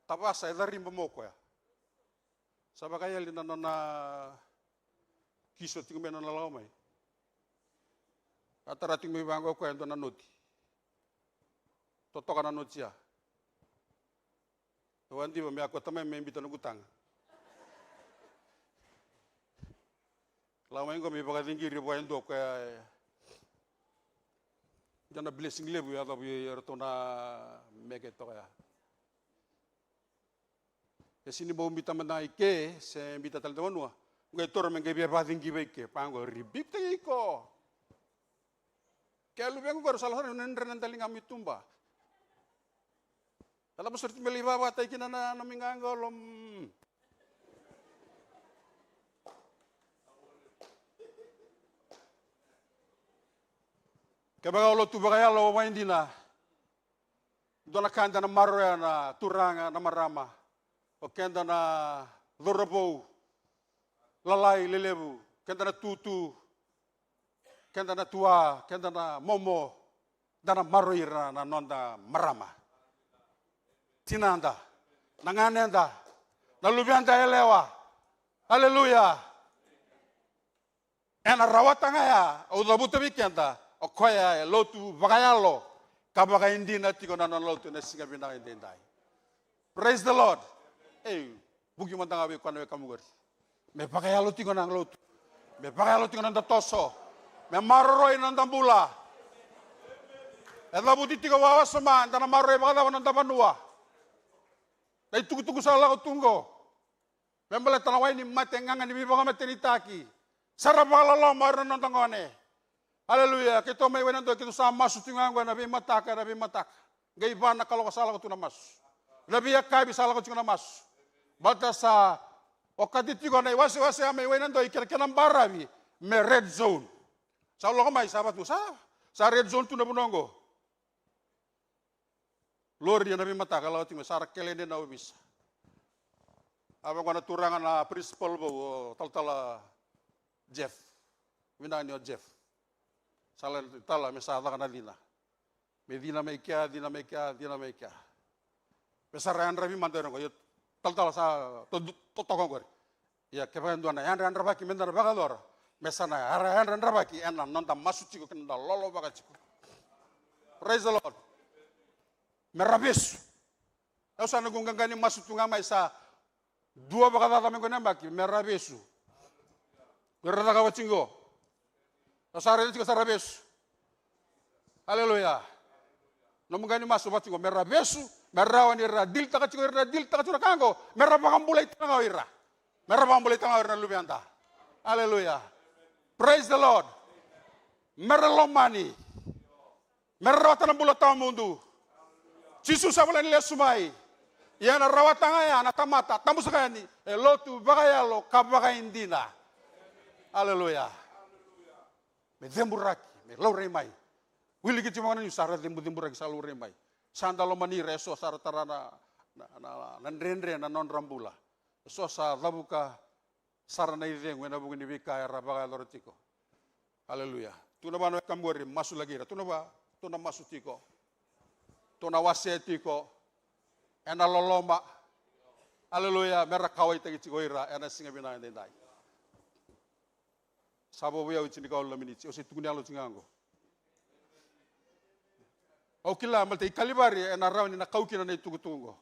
Tapasa edari mbomoko ya. Sa bakaya lina nona kiso ting mena lamai. Atara ting mibango ko endo na noti. Toto kana notia. Wandi ba me ako tamay me imbita no gutang. Lama ingo me baga dingi ribo endo ko jana blessing lebu ya da bu yertona meke to ya. Esini bo imbita mena ike se imbita tal dewanua. Ngai tor me ngai ba dingi beke pango ribip te iko. Kaya lu bengu baru salah orang nendren nanti ngami tumba. Kalau beserti melibat batai kina na minganggolom. Kaya lo tu bagaya lo wain dina. Dona kanda na maroya na turanga na marama. O kenda na dorabo. Lalai lelebu. Kenda na tutu. Kenda na tua, kenda na momo, dana maroira na nonda marama. Tinanda, nanganenda, na lubianda elewa. Haleluya. Ena rawatanga ya, o dabuta bikenda, o koya lotu bagayalo, kabaga indina tiko na lotu na singa binang indindai. Praise the Lord. Bugi mantanga bi kwana kamugari. Me bagayalo tiko na lotu. Me bagayalo tiko na toso. Me marroi nanda bula. Ela buti tiga wawa sama, dana marroi bagada nanda banua. Dai tugu salah ko tunggo. Me bala tanawai ni mate nganga ni bibaga mate ni taki. Sarabala lo marro nanda ngone. Haleluya, kita mai wenando kita sama sutinga nabi mataka. Gai bana kalau salah ko tunamas. Nabi yakai salah ko tunamas. Batasa okati tigo na wasi ame wenando ikirkenam barabi me red zone. Sa lo mai sahabat Musa, sa red zone tu na bunongo. Lord dia nabi mata kalau tinggal sarak kelene na ubis. Apa kena turangan na principal bo tal Jeff. Winanyo Jeff. Salah tala mesada kana dina. Medina mekia. Besaran rabi mandero ko tal sa totokong ko. Ya kepan duana yan ran rabaki mendar bagalor. Mesana arahan rabaki enan nonta masuci ko kena lolo bagaciku. Praise the Lord. Merabis. Eu sa nagungangani masutu nga may sa dua bagada kami ko nambaki merabisu. Gerada kawacinggo. Sa rin ko sa rabis. Haleluya. Nomungani masu bacingo merabisu, merawan ira dil takacigo kango, merabakambulay tangawira. Merabakambulay tangawira lubianta. Haleluya. Praise the Lord. Merelomani. Merawatan bulat tamundu. Jesus awala nile sumai. Yana rawatanga ya natamata tamusakani. Lotu bagayalo kabaga indina. Haleluya. Me demburaki, me lauremai. Wili kiti mangana ni sara demburaki sa lauremai. Sandalo mani reso sara tarana na nrenre na non rambula. So sa labuka sarana ideng wena bukan dibika ya rabaga lorotiko. Haleluya. Tuna ba no kambori masu lagi ra. Tuna masu tiko. Tuna wasetiko. Ena loloma. Haleluya. Merah kawai tagi cikoira ena singa bina ndai. Sabo buya ucini kau laminici. Osi tuguni alo cingango. Au kila malte kalibari ena rauni na kau kina nei tugu.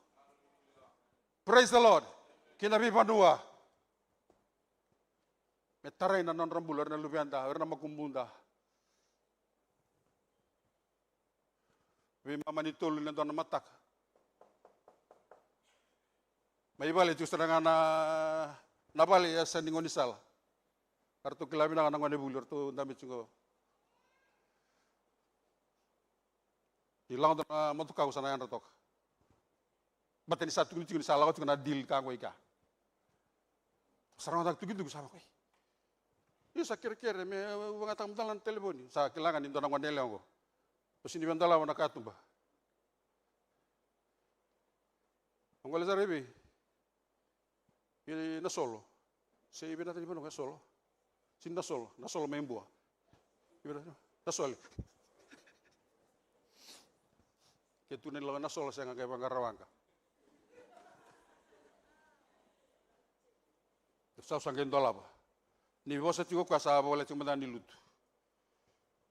Praise the Lord. Kina bi panua. Metarai na non rambular na lubianda, na makumbunda. May mamanitol na doon na matak. May bali, gusto na nga na bali sa ningon isal. Kartu kilabi na nga nangwane bulur, to damit ko. Ilang doon na matukaw sa nayan ratok. Ba't ni sa tugun isal ako, tugun na deal ka ko ika. Sarang nagtugid-tugid sa ako. Isa kira-kira me wangatang dalan telepon sa kilangan into nang wanele ko. Kasi ni bandala wana katumba. Ang wala sa ribi. Ini na solo. Sa ibi natin iba nung solo. Sin na solo may buwa. Ibi na solo. Kaya tunay lang na solo siya nga kaya pangarawang ka. Sa sangkin dola ba? Ni bosa tigo kwa sa wala cuma ni lutu.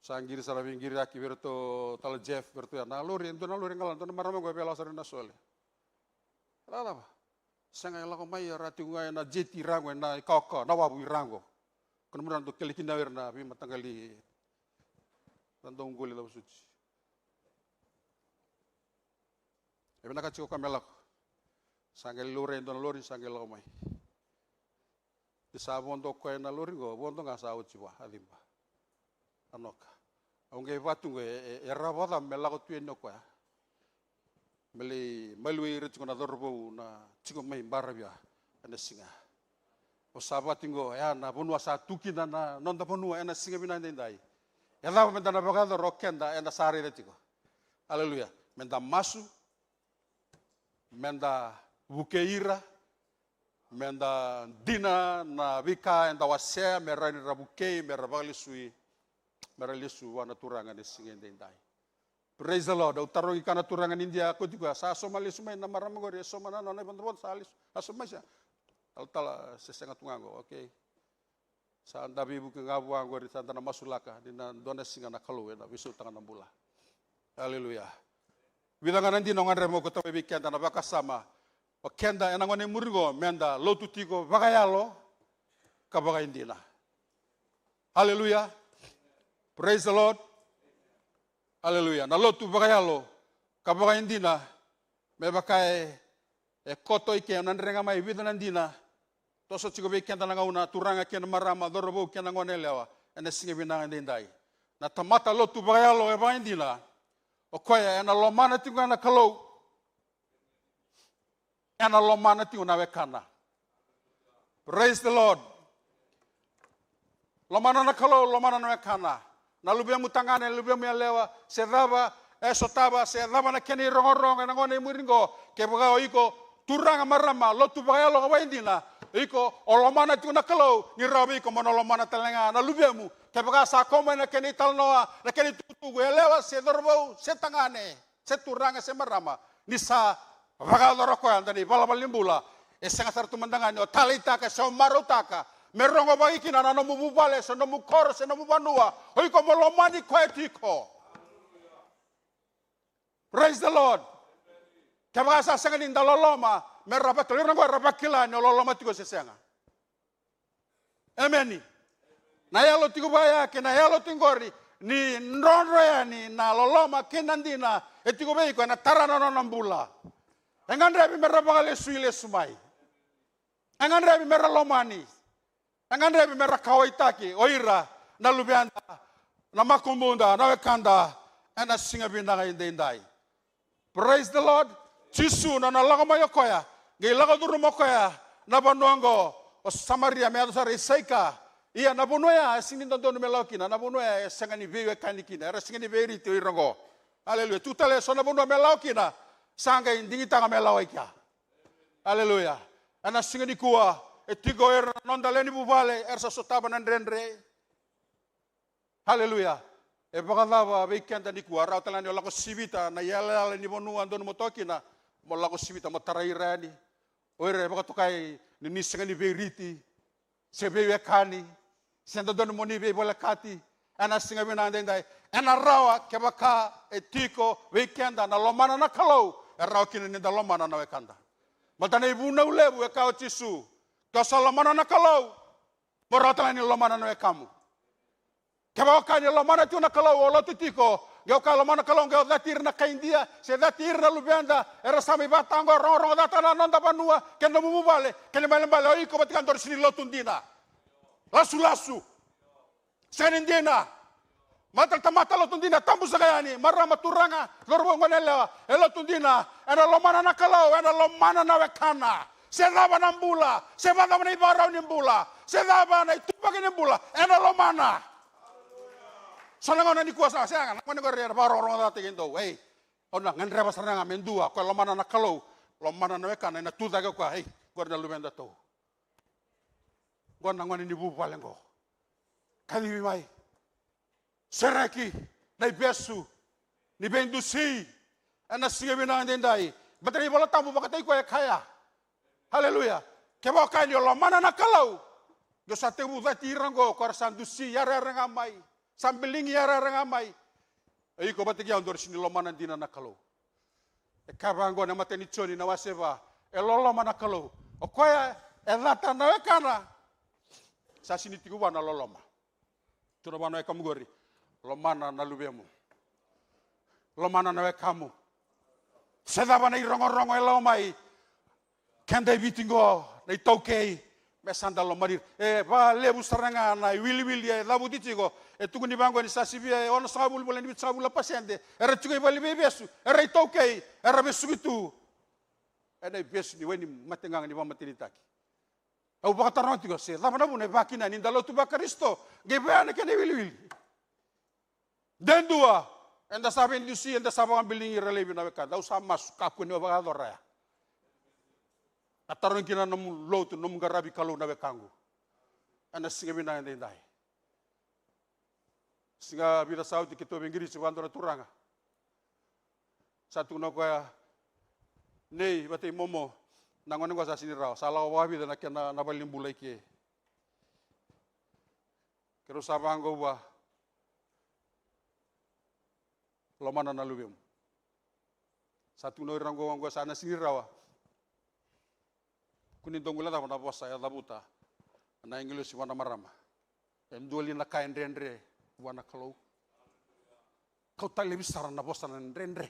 Sanggiri sarabing giri aki berto tal Jeff berto ya naluri ngalan to marama go pela sare na sole. Lala ba? Sanga la ko mai rati ngai na jeti rango na koko na wabu rango. Kono muran to kelikin na werna bi matangali. Tandong goli la suci. Ebe na ka chiko kamela. Sangal lore ndo lori sangal la ko mai. Di sa bondo ko na lori go bondo nga sa uchi wa alimba. Anoka. Aunque vatu e rabada mela ko tu no ko. Meli malui ret ko na dorbo na chiko mai barabia ana singa. O sabatingo ya na bonua sa tuki na nonda bonua ana singa bina ndai. Ya la menda na bagado rokenda ana sare retiko. Haleluya. Menda masu menda bukeira menda dina na vika enda wasea merani rabuke merabali sui meralisu wana turangan singende indai. Praise the Lord. Utaro ikana turangan India ko juga sa somali sumai na maramagori somana na bandron salis asomasya. Altala sesenga tungango. Okay. Sa andabi buke ngabu angori santana masulaka dina dona singa na kaluwe na bisu tangan bula. Haleluya. Widangan ndi nongan remo ko tawe bikenda na bakasama. O kenda enangone murigo menda lotu tiko bagayalo kabaga indina. Haleluya. Praise the Lord. Haleluya. Na lotu bagayalo kabaga indina me bakae e koto ike nanrenga mai vida nandina. Toso tiko be kenda na ngauna turanga kena marama dorobo kena ngone lewa ene singe binanga ndai. Na tamata lotu bagayalo e baga indina. O koya ena lomana tiko na kalau ena lomana tiu na wekana. Praise the Lord. Lomana na kalau lomana na wekana. Na lubia mutangane lubia mialewa sedaba sotaba sedaba na keni rongorong na ngone muringo ke baga iko turanga marama lotu bagaya lo kawaindina iko olomana tiu na kalau ni rabi ko monolomana telenga na lubia mu ke baga sa koma na keni talnoa na keni tutu elewa sedorbo setangane seturanga semarama ni sa Vakadoro ko andani balabal limbula esanga sartu mandangani o talita ka so marutaka merongo bagi kina na no mubale so no mukor so no mubanua oi ko molomani ko etiko. Praise the Lord. Kaya sa sanga ninda loloma merapat lirongo rapakila no loloma tiko sesenga. Amen. Na yalo tiko baya kina yalo tingori ni ndonro ya ni na loloma kinandina etiko bei ko na tarana no nambula. Engan rebi merabagale suile sumai. Engan rebi meralomani. Engan rebi merakawaitaki oira na lubianda na makumbunda na wekanda ena singa binanga indai. Praise the Lord. Jisu na nalaga mayokoya. Gilaga duru mokoya na banongo o Samaria me adosare seika. Ia na bunoya sini ndondo melokina na bunoya sangani vewe kanikina era singani veri te irongo. Haleluya. Tutale so na buno melokina. Sangga indingi tanga melawaikia. Haleluya. Ana singa di kuah. Etigo nonda leni bubale ersa sotaba nandrendre. Haleluya. E bakadava weekend di kuah rautalani olako sibita na yala ni bonu andon motokina molako sibita motarairani. Oire bakatukai ni singa ni veriti. Sebewe kani. Sendo don moni be bolakati. Ana singa binandendai. Ana rawa kebaka etiko weekend na lomana na kalau. Erau kini ni dalam mana na wekanda. Matana ibu na ulebu ekau cisu. Kasa lomana na kalau. Morata ni lomana na wekamu. Kebau kani lomana tu na kalau olo titiko. Gau kalau lomana kalau gau datir na kaindia. Se datir na lubianda. Era sami batango rong datana nonda banua. Kena mumubale. Kena malembale. Oi ko batikan tor sini lotundina. Lasu. Senindina. Matal tamata lo tundina tambu sagayani marama turanga lorbo ngonela elo tundina ena lomana na kalau ena lomana na wekana Se dava na mbula, se vadava na ibarau ni mbula, se dava na itupaki ni mbula, ena lo mana. Sanangan ni kuasa, saya kan, mana kau rera barang-barang dati kendo, hey, ona ngan reba sananga mendua, kau lo mana na kalau, lo mana na weka na tuta kau, hey, kau na lumenda tu. Kau nangan ni bubu palengo, kali mai, seraki, na ibesu, ni bendusi, ena singa bina ndendai, bateri bola tamu bakatai kau kaya. Haleluya. Keba kali lo mana na kalau. Yo sate buta tirango kor sandusi yara rangamai. Sambelingi yara rangamai. Ai ko batigi andor sini lo mana dina na kalau. E kabango na mateni choni na waseva. E lo mana kalau. O koya e lata na wekana. Sa sini tiku wana lo loma. Tuna bana e kamugori. Lo mana na lubemu. Lo mana na wekamu. Sedaba na irongo-rongo e lo mai. Kandai bitingo na itokei mesanda lo marir ba lebu saranga na wili labu ditigo tuku ni bango ni sasibia ono sabul bolen bit sabul pasende era tuku bali bebesu era itokei era besugitu ada besu ni weni matengang ni mamatini taki au bakataron tigo se la mana bune bakina ni ndalo tu bakaristo gebane kene wili dendua enda sabe indusi enda sabang bilingi relebi na weka dau samas kaku ni bagadora ataron kina nom lotu nom garabi kalau na wekangu ana singa bina ndai singa bira sauti kito bengiri siwandora turanga satu no kwa nei bate momo nangone kwa sasini rao sala wabi na kena na balimbulai ke kero sabango wa lomana na lubem satu no rango wango sana sini rawa kunin donggula ta na bosa ya labuta na English wana marama endoli na kain rendre wana kalau kau tak lebih saran na bosa na rendre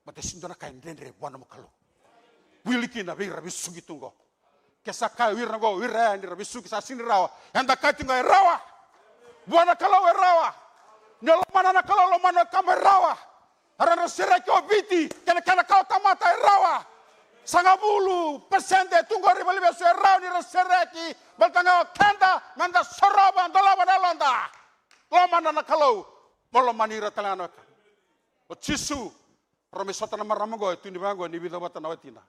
mate sindo na kain rendre wana makalo wiliki na bira bisugi tungo kesa kai wirna go wirra ni bisugi sa sin rawa enda kai tungo rawa wana kalau rawa nyolo mana na kalau lo mana kamerawa arana seraki obiti kana kau tamata rawa Sangabulu pesende tunggu ribali besu erau ni rasereki baltanga kanda manda soroba ndolaba dalonda lomana na kalau molomani ratalana o chisu romisota na maramango tuni bango ni bida bata nawatina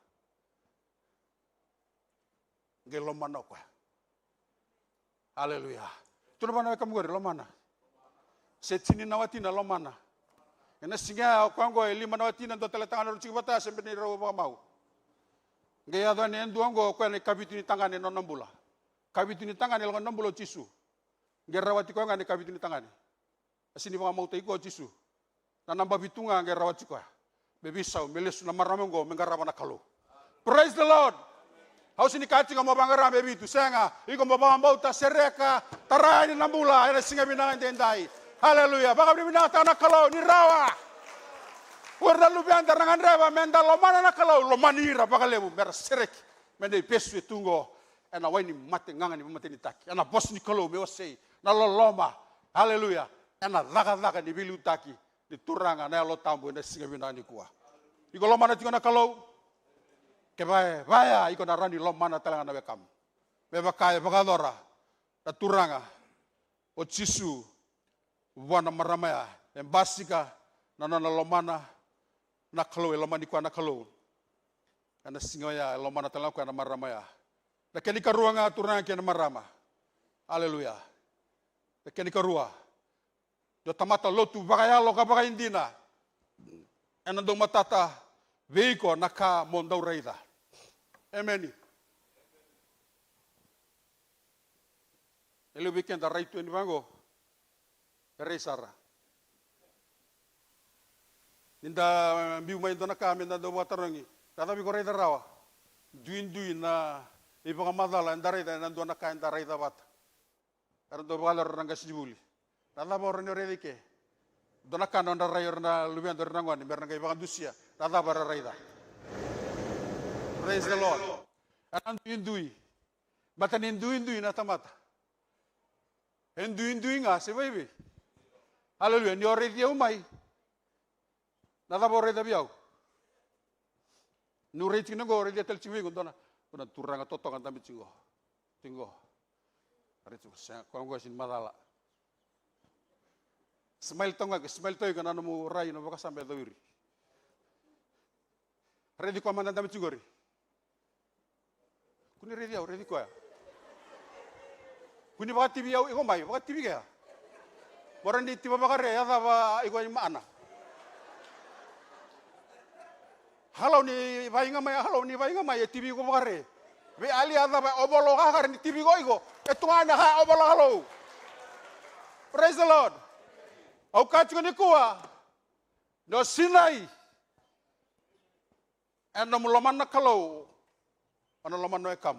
gelomana kwa haleluya tuna bana kamu gore lomana setini nawatina lomana ena singa kwango lima nawatina ndo teletangan ruci bata sembeni ro mau Gaya dan yang duango ko ni kabituni tangane no nambula. Kabituni tangane lo nambulo chisu. Gerawati ko ngani kabituni tangane. Asini mga mau ko chisu. Na namba bitunga gerawati ko. Bebisau melesu na maramongo mengarama na kalo. Praise the Lord. Hausi ni kati mo bangara bebitu senga. Iko mo bambau ta sereka tarai ni nambula ina singa binang tendai. Haleluya. Baka binata na kalo ni rawa. Warna lubian darangan reba menda lo mana na kalau lo manira bakalebu ber serek menda pesu tungo ena wani mate nganga ni mate ni taki ena bos ni kalau me osei na lo loma haleluya ena laga ni bilu taki di turanga na lo tambu na singa binani kuwa iko lo mana tingona kalau ke baya iko na rani lo mana talanga na bekam me bakaya bakadora na turanga o chisu wana maramaya embasika na lo mana na kalau elomani kwa na kalau ana singoya elomana tala kwa na maramaya na kenika ruanga turanga ke na marama haleluya na kenika rua do tamata lotu bagaya lo ka bagaindina ana do matata veiko naka mondau reida amen ele weekend da raitu ni bango resara Ninda biu main dona kami na do watarangi. Tata bi korei darawa. Duin na ibang madala ndare da nando na kain darai da wat. Ardo balar ranga sibuli. Tata ba orne redi ke. Dona kan onda rayor na lubian do rangon ni berna ibang dusia. Tata ba rarai da. Praise the Lord. Anan duin Batan duin na tamata. En duin nga se baby. Hallelujah. Ni ore dia umai. Nada borre da biau. Nure cina go redia tel ciwi gondona. Kuna turanga totongan tambi cingo. Cingo. Hari itu saya kau gua sin madala. Smile toy kana namu rai no baka sampai tawiri. Ready ko mandan tambi cingori. Kuni ready ko ya. Kuni baka TV iko mai, baka TV ya. Boran di tiba bakar ya ba iko mana. Halo ni bainga mai ya TV ko bakar. Be ali ada ba obolo kakar ni TV ko iko. Etu ana ha obolo halo. Praise the Lord. Au kacu ni kuah. No Sinai. Eno mulaman na kalau. Ano laman no ekam.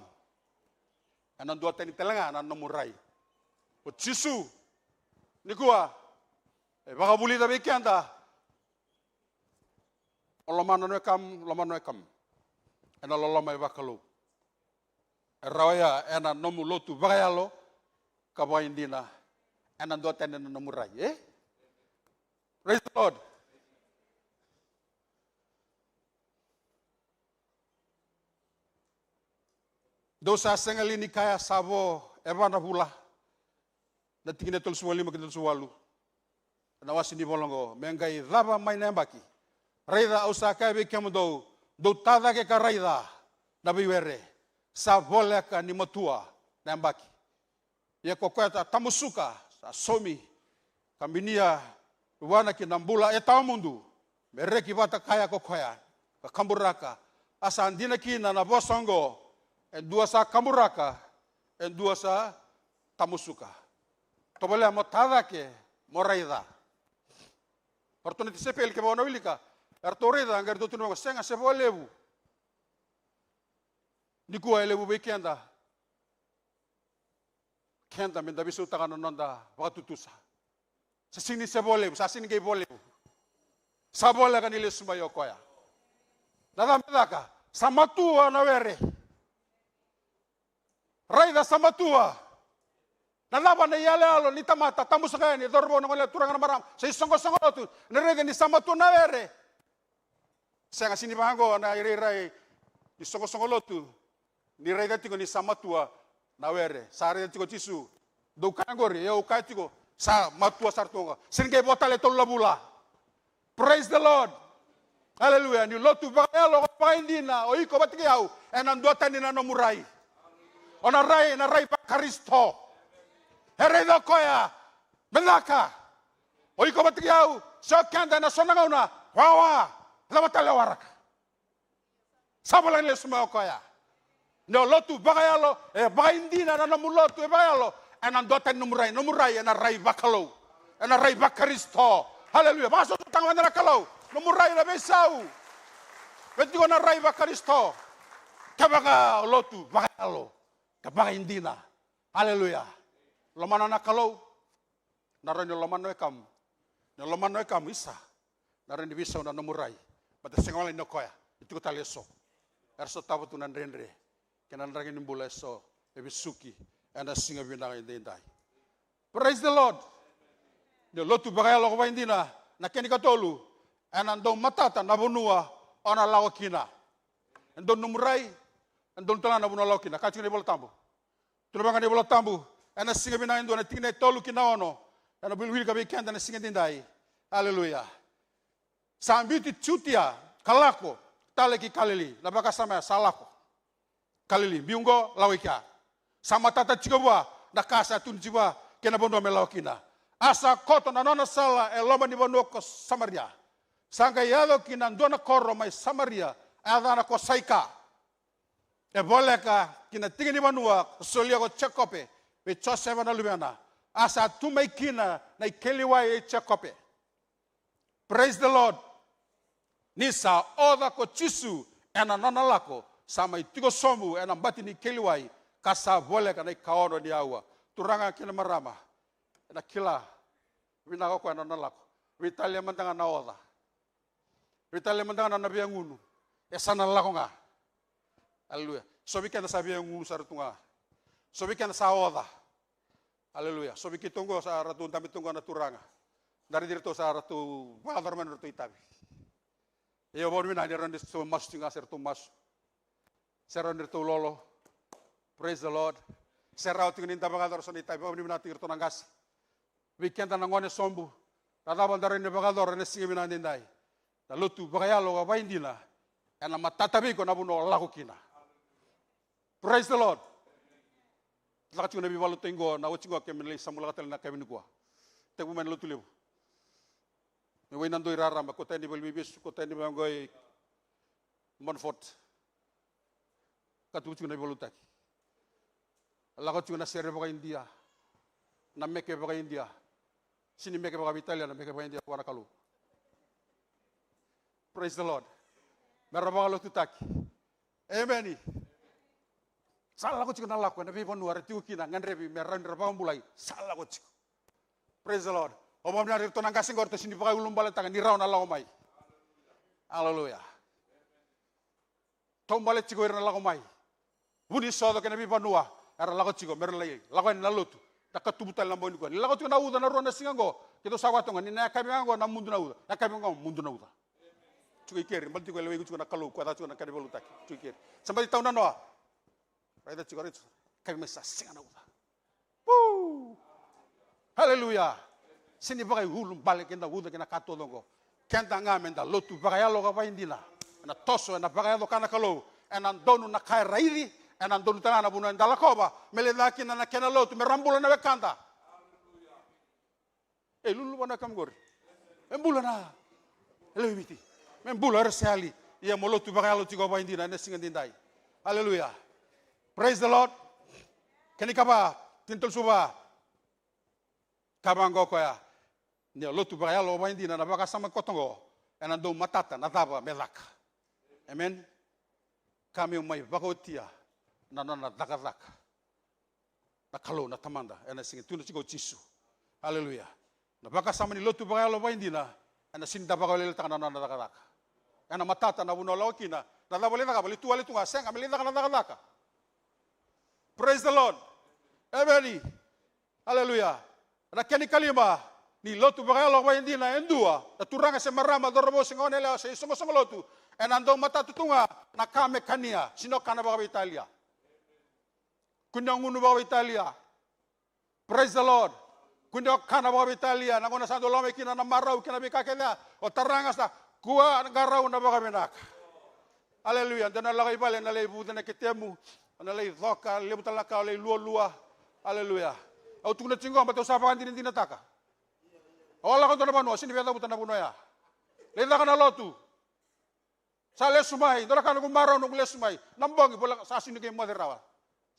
Eno dua teni telenga na no murai. O Jisu. Ni kuah. Baka buli da bekianda. O laman no ekam. Eno lalama bakalo. Rawaya ena no mulotu bakayalo. Kabaindina. Eno dua teni no murai. Praise the Lord. Dosa sengali ni kaya sabo evana hula. Na tingine tol suwali makin suwalu. Na wasi ni bolongo mengai lava mai nembaki. Raida usaka be kemudo do tada ke ka raida na biwere. Sa boleka ni matua nembaki. Ye kokweta tamusuka sa somi kambinia wana kinambula etamundu mereki bata kaya kokoya ka kamburaka asa andina kina na bosongo dua sa kamburaka dua sa tamusuka tobole motada ke moraida opportunity sepel ke bono wilika artorida angar do tuno senga se volebu niku elebu bekenda kenda menda bisu takano nonda watutusa sasini se volebu sasini ke volebu sabole kanile sumayo koya nada medaka samatua na were raida samatua nalaba na yale alo ni tamata tamusaka ni dorbo no le turanga maram sei songo tu nerege ni samatu na were sanga sini bango na rai ni songo lotu ni raida tiko ni samatua na were sare tiko tisu do kangori yo kaitiko sa matua sartonga singe botale tolla bula. Praise the Lord. Hallelujah. Ni lotu bagelo paindina o iko batikiau enan dota ni no murai. Ona rai na rai pa Kristo. Heredo koya melaka. O iko batikiau so kanda na sonangauna wawa lama tale waraka. Sabola le suma koya. No lotu bagelo paindina na no mulotu bagelo enan dota ni no murai na rai bakalo. Ena rai ba Kristo. Haleluya. Masuk tangan na kalau. Numurai na besau. Betigo na rai ba Kristo. Kabaga lotu bakalo. Kabaga indina. Haleluya. Lomana na kalau. Naran yo lomano ekam. Yo lomano ekam isa. Naran di bisau na numurai. Bata sengwala no koya. Itu ko taleso. Erso tabu tunan rendre. Kenan ragi nimbula so ebisuki. Anda singa binang indai. Praise the Lord. Dia lotu bagaya lo kwa indina na keni katolu anandong matata na bunua ona lawakina andong numurai andong tala na bunua lawakina kachi ni bola tambu tulubanga ni bola tambu ana singa bina indo na tingine tolu kina ono ana bilwil ka bekenda na singa dindai haleluya sambiti chutia kalako taleki kalili na baka sama salako kalili biungo lawika sama tata chikobwa na kasa tunjiwa kena bondo melawakina asa koto na nona sala eloma ni bono ko Samaria sanga yado kinandona korro mai Samaria adana ko saika e boleka kina tingini banua solia ko chekope be chose bana lumiana asa tumai kina na ikeliwa e chekope. Praise the Lord. Nisa oda ko chisu ena nona lako sama itigo somu ena mbati ni keliwai kasa boleka na ikaono ni awa turanga kina marama na kila winako kwa nana lako witalia mandanga na oda witalia mandanga na biangunu esana lako nga haleluya sobi kena sa biangunu sarutunga sobi kena sa oda haleluya sobi kitongo sa ratu tami tungo na turanga dari dirto sa ratu wadarman ratu itabi Iyo bon mina ni ronde so mas tinga ser tu mas. Seronde tu lolo. Praise the Lord. Serau tingin tabagador sa nitay bon mina tingir to nangas. Weekend na ngone sombu. Tadabal dare ni bagador ne singi mina ndai. Na lutu bagayalo ga baindina. Ena matatabi ko na buno lako kina. Praise the Lord. Lakat ko na bibalu tengo na ucingo kemile samula katel na kemini ko. Tegu men lutu lebu. Me way nando irara ma kota ni belbibis kota ni bangoy Monfort. Katu ucingo na bibalu taki. Lakat ko na sere baga India. Na meke baga India. Sini meke baga Italia na meke baga India wana kalu. Praise the Lord. Meraba lo tutaki. Amen. Salah ko chiko na lako na bibo nuare tiu kina ngandrebi meran raba mulai. Salah ko chiko. Praise the Lord. Omam na rito nang kasing gorto sini pakai ulum bala tangan ni raw na lako mai. Hallelujah. Tom bala chiko na lako mai. Buni sodo kena bibo nuwa. Era lako chiko merlai. Lako na lotu. Takatubutal na boni ko. Lako chiko na uda na ronda singango. Kito sawatonga ni na kabiango na mundu na uda. Na kabiango mundu na uda. Cuy kiri, malti ko lewe ko na kalu, ko ata na kanibolu taki. Cuy kiri. Sampai tahu na noa. Right that cigarette. Kami mesa singa na uda. Woo! Hallelujah. Sini bagai hulum balik kena uda kena kato dongo. Kenta ngamenda lotu bagai alo ka indina. Na toso na bagai alo kana kalu. Enan donu na kai rairi, enan donu tana bunu ndala koba. Meledaki na kena lotu merambula na wekanda. Lulu wana kamgor. Embula na. Lewe biti. Membula resali ia molotu bagalo tigo ba indina ne singa dindai. Hallelujah. Praise the Lord. Keni kaba tintul suba. Kabango ko ya. Ne lotu bagalo ba indina na baga sama kotongo. Enando matata na taba melaka. Amen. Kami umai bagotia na dagazaka. Na kalo na tamanda ena singa tunu tigo chisu. Hallelujah. Na baga sama ni lotu bagalo ba indina ena sinda bagalo tanga na dagazaka. Ana matata na buno laukina na dabole na bali tuale tunga senga melinda kana daka. Praise the Lord. Amen. Hallelujah. Na keni kalima ni lotu bagalo ba indina endua na turanga se marama dorobo singone la se songo lotu enando matatu tunga na kame kania sino kana ba Italia. Kunyangunu ba Italia. Praise the Lord. Kunyo kana ba Italia na ngona sando lome kina na marau kina bikakena o taranga sa kuwa garau na baka menaka. Haleluya. Dana lagay bale na lay buda na kitemu. Na lay thoka, lay butalaka, lay lua. Haleluya. Au tuna cinggo bato sapa kan din taka. Awala kan to na banu, sini beta buta na buno ya. Lenda kana lotu. Sa lesumay, dora kana gumaraw nung lesumay. Nambongi bola sa sini kay moderawa.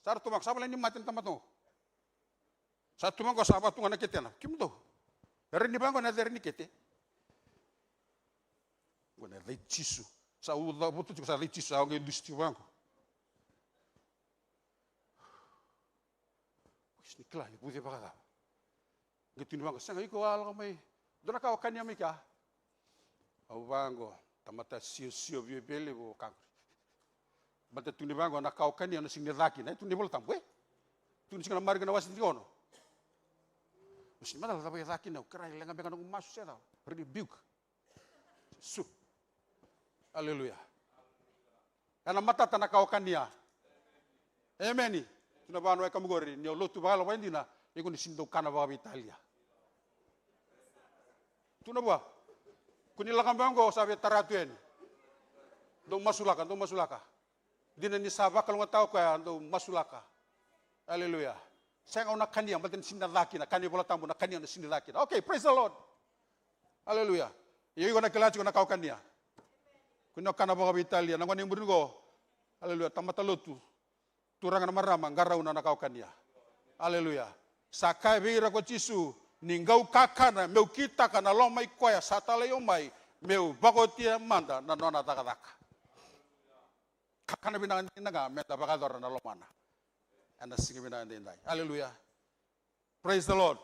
Sar tumak sabala ni matin tamato. Sa tumak ko sa tunga na kitena. Kimdo. Eri ni bango na eri ni kete. Gona leitisu. Sa uda botu sa leitisu sa ngi listi banko. Ni kla ni bude baka. Gitu ni banko sanga iko ala mai. Dona ka wakanya mika. Au bango tamata sio bele bo kankri. Bata tuni bango na ka wakanya na singi raki na tuni bol tambwe. Tuni singa marga na wasin tikono. Musi mata la raki na krai lenga beka no masu seda. Rebuke. Su. Haleluya. Ana matata na kaokania. Amen. Tuna banu e kamgori ni lotu bala wendina iko ni sindo kana ba Italia. Tuna ba. Kuni lakambango sabe taratuen. Do masulaka. Dina ni saba kalau ngatau ka do masulaka. Haleluya. Saya ngau nak kania batin sinda laki na kania bola tambu na kania na sinda laki. Okay, praise the Lord. Haleluya. Iyo iko na kelachi na kaokania. Kuno kana ba Italia nangwa ni mburgo. Haleluya tamata lotu. Turanga na marama ngarau na nakaukania. Haleluya. Sakai bira ko chisu ningau kakana meu kita kana lomai koya satale yomai meu bagotia manda na nona takataka. Kakana binangan naga meta bagador na lomana. Anda sige binangan dindai. Haleluya. Praise the Lord.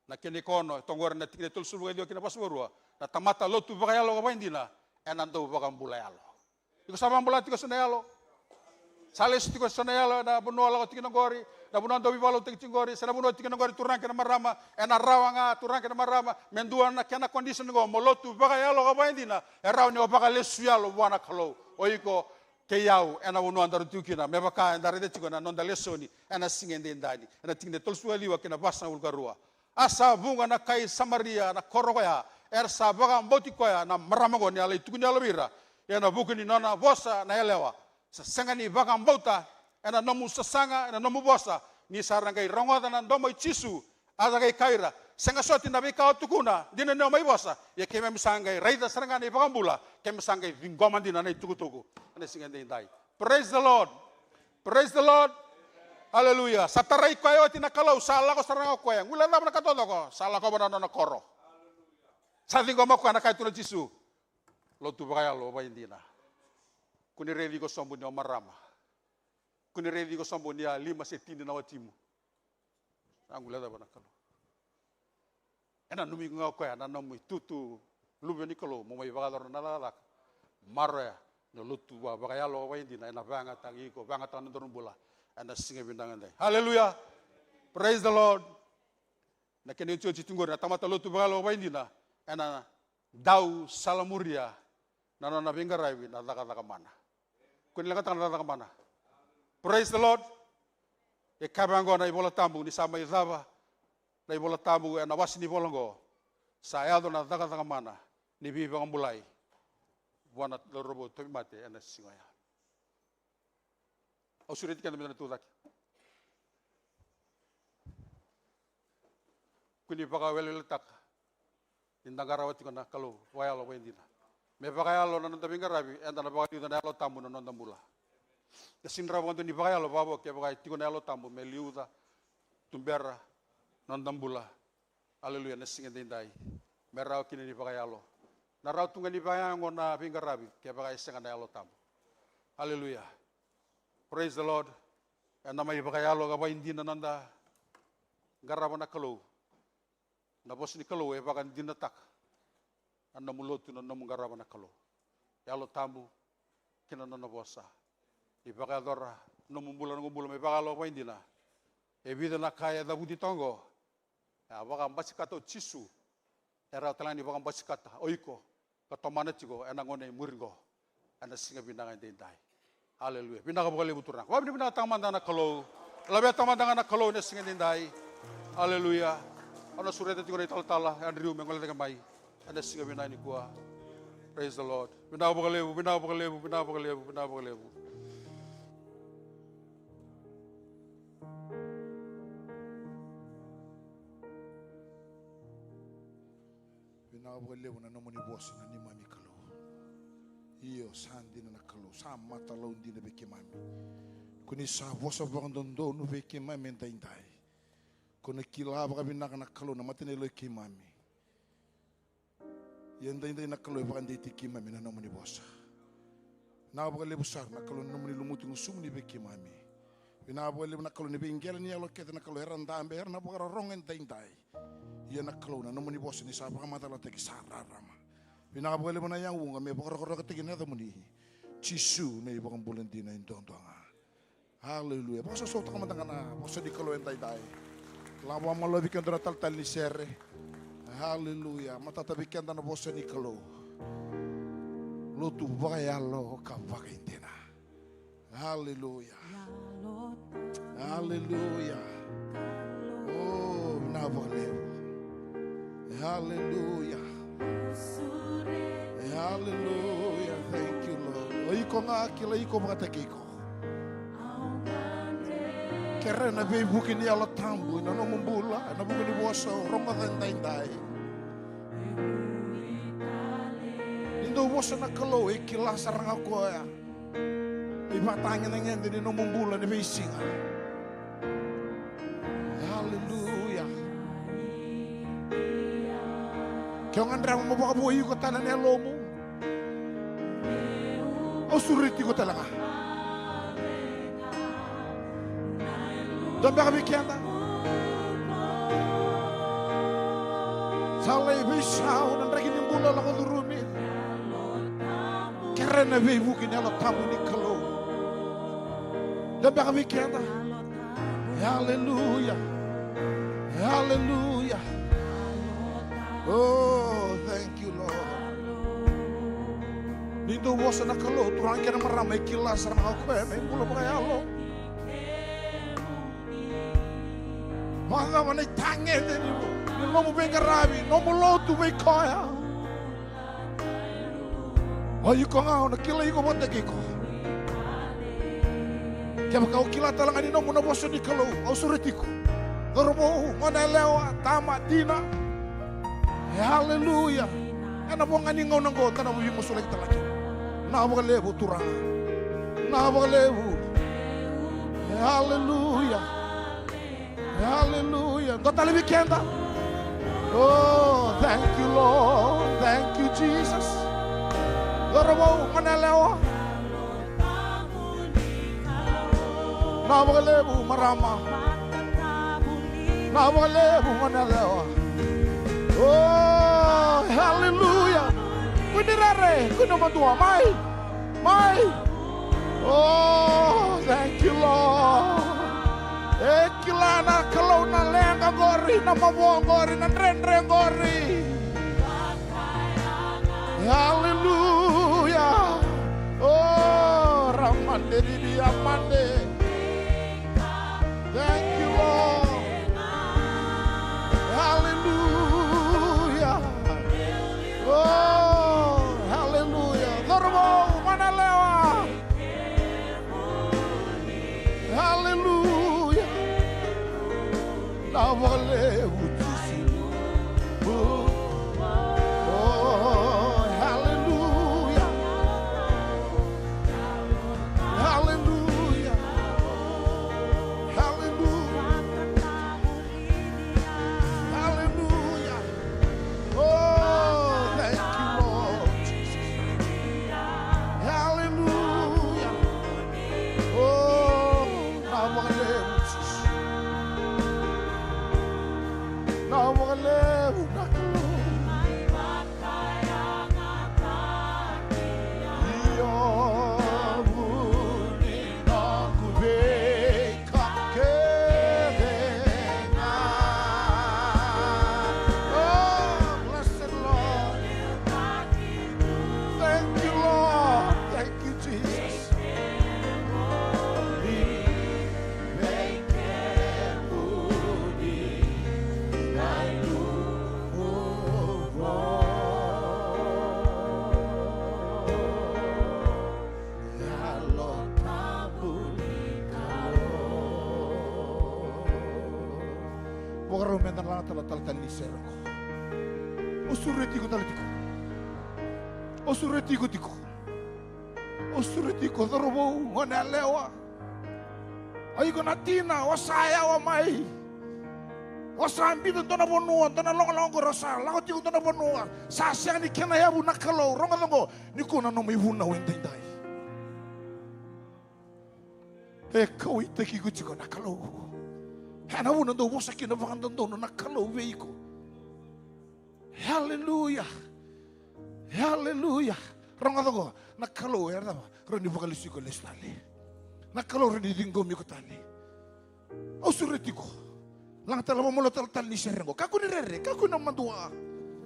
Na kini kono tongor na tikne tul sulu dio kina pasburua. Na tamata lotu bagayalo ka indina enando bagambula yalo. Iko sama mbula tiko sunayalo. Sales tiko sanayalo na bunuala ko tikinong gori, na bunuan dobi balo tikinong gori, sana bunuan tikinong gori turang kena marama, ena rawanga turang kena marama, menduan na kena kondisi ngo molotu baka yalo ka ba hindi na, eraw ni baka lesu yalo wana kalo, oiko keyau ena bunuan daru tukina, me baka ndare de tiko na nonda lesoni, ena singende ndani, ena tingde tolsualiwa kena basa ulgarua. Asa bunga na kai Samaria na korokoya, sa baka mboti koya na maramago ni alai tukuni alabira, ena bukuni nona bosa na elewa. Sanga ni baka mbota, ena nomu sasanga, ena nomu bosa, ni sarangai rongoda na ndomo ichisu, azagai kaira, sanga soti na bika otukuna, dina neo mai bosa, ya keme misangai, raida saranga ni baka mbula, keme misangai vingoma dina na itukutuku, ane singende indai. Praise the Lord, praise the Lord, hallelujah. Satarai koyo tina kalau, salah ko saranga koyo, ngula na katodo ko, salah ko bana na koro. Sa vingoma ko na kai tuna chisu, lo tu baka lo ba indina. Kuni revi ko sombo ni omarama. Kuni revi ko sombo ni 5 setini na watimu. Angula da bana kalo. Ena numi nga ko ya na nomu tutu lube ni kalo mo mai bagalor na lalak. Marya no lutu wa bagayalo wa indina ena banga tangi ko banga tan bula. Ena singe bindangan dai. Hallelujah. Praise the Lord. Na kene chochi tungor na tamata lutu bagalo wa indina ena dau salamuria na na bingarai na daga mana. Kuni lang katang natang mana. Praise the Lord. E kabango na ibola tambu ni sama izaba. Na ibola tambu na wasi ni bolongo. Sa ayado na daga mana. Ni bibi ang mulay. Buwan at lorobo to mate ena singaya. O surit ka naman natudak. Kuni baka welilitak. Indagarawat ko na kalo. Wayalo ko hindi na. Me bakayalo na nanda bingarabi, enda na bakay na nalo tambo na nanda mula. Kasin rawan ni bakayalo babo kaya bakay tiko nalo tambo me liuda tumbera nanda mula. Haleluya na singin dindai. Merau kini ni bakayalo. Narau tunga ni bayango na bingarabi kaya bakay singa nalo tambo. Haleluya. Praise the Lord. Enda may bakayalo ka ba hindi na nanda garaban na kalo. Na bos ni kalo bakan dinatak. Anda mulotu na namu garaba na kalo. Yalo tamu kina na bosa. Ibaka dora namu bulan ngubula me bakalo pa indina. Ebida na kaya da budi tongo. Ya baka basikata chisu. Era talani baka basikata oiko. Katomana chigo ena ngone muringo. Ena singa binangan dindai. Haleluya. Binaga bukali buturang. Wa bina tamanda na kalo. Labe tamanda na kalo na singa dindai. Haleluya. Ana surete tigo ni tala Andrew mengol de kamai. Ada singa binani kuah. Praise the Lord. Binaw bakalebu. Binaw bakalebu na nomoni boss na ni mami kalo. Iyo sandi na kalo. Sa mata law hindi na beki mami. Kuni sa boss abang dondo no beki mami entay. Kuni kila baka binaka na kalo na matinelo ki mami. Yenda na kalo bakan di tiki mami na nomoni bosa. Na baka lebusar na kalo nomoni lumuti ngusum ni beki mami. Bina baka lebu na kalo ni bingel ni alo kete na kalo heran dambe herna baka rongen taintai. Iya na kalo na nomoni bosa ni sa baka mata la teki sararama. Bina baka lebu na yang wunga me baka rokoro teki na muni. Chisu na ibang bulan di na indontonga. Haleluya. Baka sosota ka matanga na bosa di kalo entai. Lawa mo lobi kandra tal ni sere. Haleluya, matatabikan na bosa ni kalo. Lutu bakayalo ka bakintena. Haleluya. Haleluya. Oh, nabalew. Haleluya. Haleluya. Thank you, Lord. Oiko nga kila iko makatakiko. Kera na bukin ni ala tambu na no mumbula na bukin ni bosa ronga tandai. Indo bosa na kalo ikila sarang ako ya. Ibatangin na ngayon din no mumbula ni bisinga. Hallelujah. Kaya nga ndrama mo baka buhay ko tanan ni alomo. O suriti ko talaga. Doon ba kami kiyanda? Salay bisaw ng ragin yung bula lang ko durumit. Kaya na bibukin niya lang tamo ni kalo. Dabaka weekend. Hallelujah. Hallelujah. Oh, thank you, Lord. Nindo bosa na kalo, turang kena maramay kilas sarang ako may mula pa kaya lo. Mga manay tangen din mo. Nilo mo bengarabi, no mo lo tu may kaya. Ayo ko nga, nakilay ko mo tagi ko. Kaya kau kila talang ani no mo na bosa ni kalo, au sureti ko. Dormo, manalewa, tama, tina. Hallelujah. Ana po nga ningaw ng gota na mo yung musulay talaga. Nakapagalebu turang. Nakapagalebu. Hallelujah. Hallelujah. Gota libikenda. Oh, thank you, Lord. Thank you, Jesus. Dormo, manalewa. Nakapagalebu, marama. Nakapagalebu, manalewa. Oh, hallelujah. Kunirare, kunamadua, mai. Oh, thank you, Lord. Kilana kalau na lenga gori, na mabuang gori, na rendre gori. Hallelujah. Oh, ramande di amande. Thank you, Lord. Hallelujah. Oh, hallelujah. Dormo, manalewa. Hallelujah. Navalewu tisimu. Oh, hallelujah. Hallelujah. Hallelujah. Hallelujah. Oh, thank you, Lord Jesus. Hallelujah. Oh, nawalewu Jesus. Nawalewu nakalo. Iyabuni nakubeka kedenga. Oh, blessed Lord. Thank you, Lord. Thank you, Jesus. Pokoknya mentan lang tal nisero ko. Osureti ko talatiko. Osureti ko tiko. Osureti ko dorobo ngonalewa. Ay ko natina wasaya wa mai. Wasambi to na bonua, to na long ko rosa. Lago tiko to na bonua. Sasyang ni kenaya bu nakalo. Ronga longo ni ko na no may huna wendai. Ikaw itaki ko tiko nakalo. Hana wuna do bosa kina vakandando no nakalo veiko. Hallelujah. Hallelujah. Ronga dogo nakalo erda ba. Roni vokalisi ko lestali. Nakalo roni dingo mi ko tali. Osuretiko. Lang tala mo molo tal ni serengo. Kaku ni rere, kaku na mandua.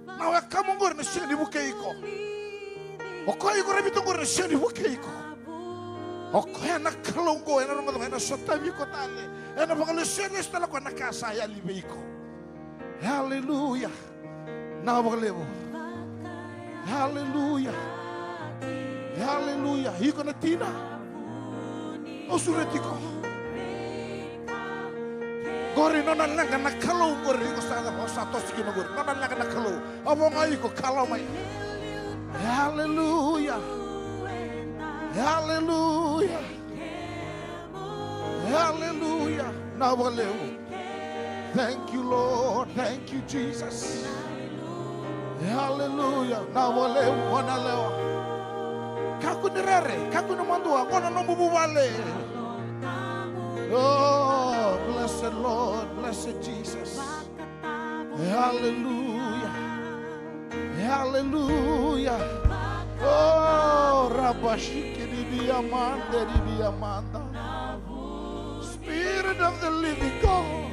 Nawa kamu ngor na siya ni bukeiko. Okoy ko rabito ngor na siya ni bukeiko. Okoy nakalo ko ena ronga dogo ena sotabi ko tali. Ena vokalisi lestala ko nakasaya libeiko. Hallelujah. Nawakalebo. Hallelujah. Hallelujah. Hiko na tina. Osuretiko. Gori nona langa na kalau gori ko sa ko sa tosiki na gori. Nona langa na kalau. Abo ngai ko kalau mai. Hallelujah. Hallelujah. Hallelujah. Nawakalebo. Thank you, Lord. Thank you, Jesus. Hallelujah. Nawalewa, wanalewa. Kaku nirere, kaku namandua, kona nomububale. Oh, blessed Lord, blessed Jesus. Hallelujah. Hallelujah. Oh, Rabashiki di diamanda di diamanda. Spirit of the living God.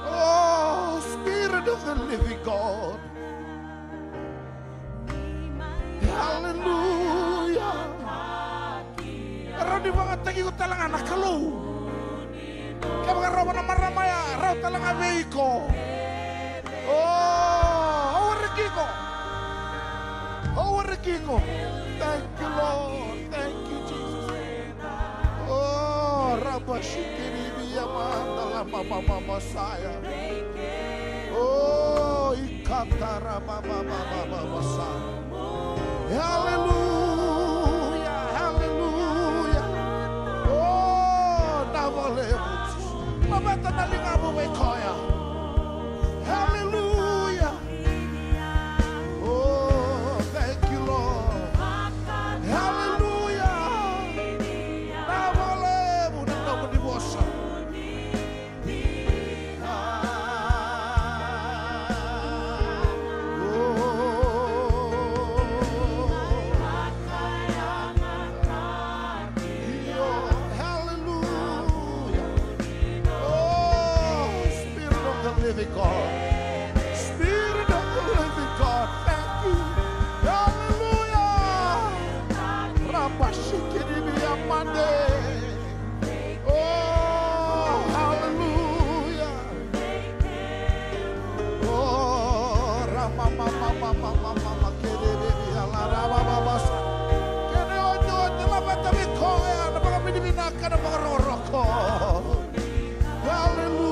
Oh, Spirit of the living God. Hallelujah. Rau di mga tagi ko talang anak kalau. Kaya mga rau na maramaya, rau talang away ko. Oh, awariki ko. Awariki ko. Thank you, Lord. Thank you, Jesus. Oh, Rabashikiri biyamanda mama saya. Oh, ikatara mama saya. Hallelujah, hallelujah. Oh, navalemos. Mabata na lingabu wekoya. Hallelujah. Oh, thank you, Lord. Hallelujah. Navalemos na nome de vossa. Living God, Spirit of the living God, thank you, hallelujah. Rabashikiri amande, oh hallelujah, oh Ramama kiri alara babas, kene ojo telapata bikoya, nampaka binibinaka nampaka roroko, hallelujah.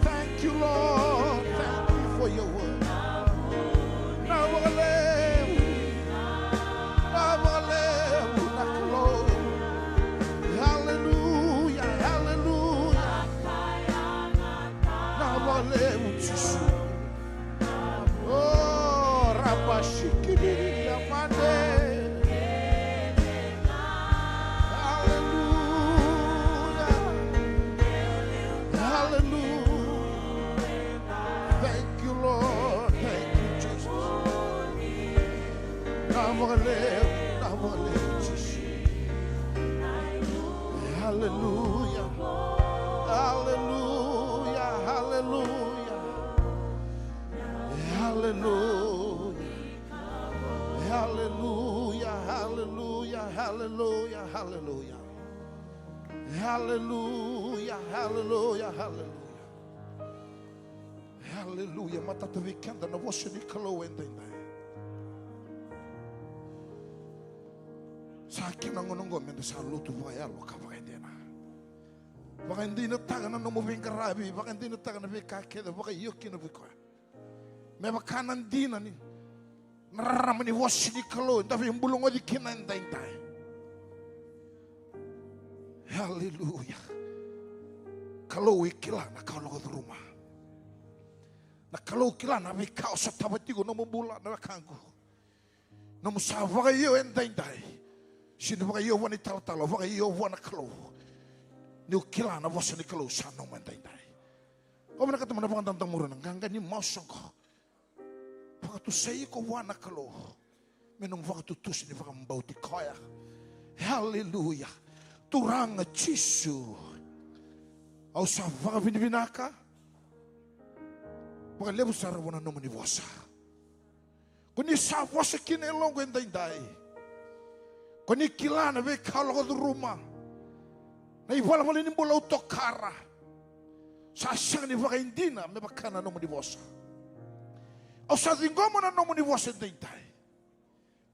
Thank you, Lord. Thank you for your word. Hallelujah, hallelujah. Oh, Rabashikiri Amande. Hallelujah, hallelujah, hallelujah, hallelujah, hallelujah, hallelujah, hallelujah, hallelujah, hallelujah, hallelujah, hallelujah, hallelujah. Mata te vikenda na voce di kalo entendai. Sakin ang unong gomen sa luto vaya lo kabagendena. Baka hindi na taga na numubing karabi, baka hindi na taga na vikakeda, baka yuki na vikoy. May makanan di na ni nararaman ni voce di kalo, tapi yung bulong di kinantay. Hallelujah. Kalau ikila na kalau ko rumah. Na kalau ikila na vikao sa tabatigo na mabula na kanggo. Na musawa kayo entay. Sino baka iyo wani talo baka iyo wana kalo ni ukila na vosa ni kalo sano mantai. Kau mana kata mana baka tantang murun gangga ni mausong ko. Baka tu sayi ko wana kalo minung baka tu tus ni baka mbauti kaya. Hallelujah. Turang Jisu. Au sa baka binibinaka. Baka lebu sara wana nomu ni vosa. Kuni sa vosa kine longo entay. Koni kilana be kalau ke rumah, na iwala wala ni bola utokara, sasang ni baka indina me bakana nomu di vosa. O sa tinggomo na nomu di vosa deitai,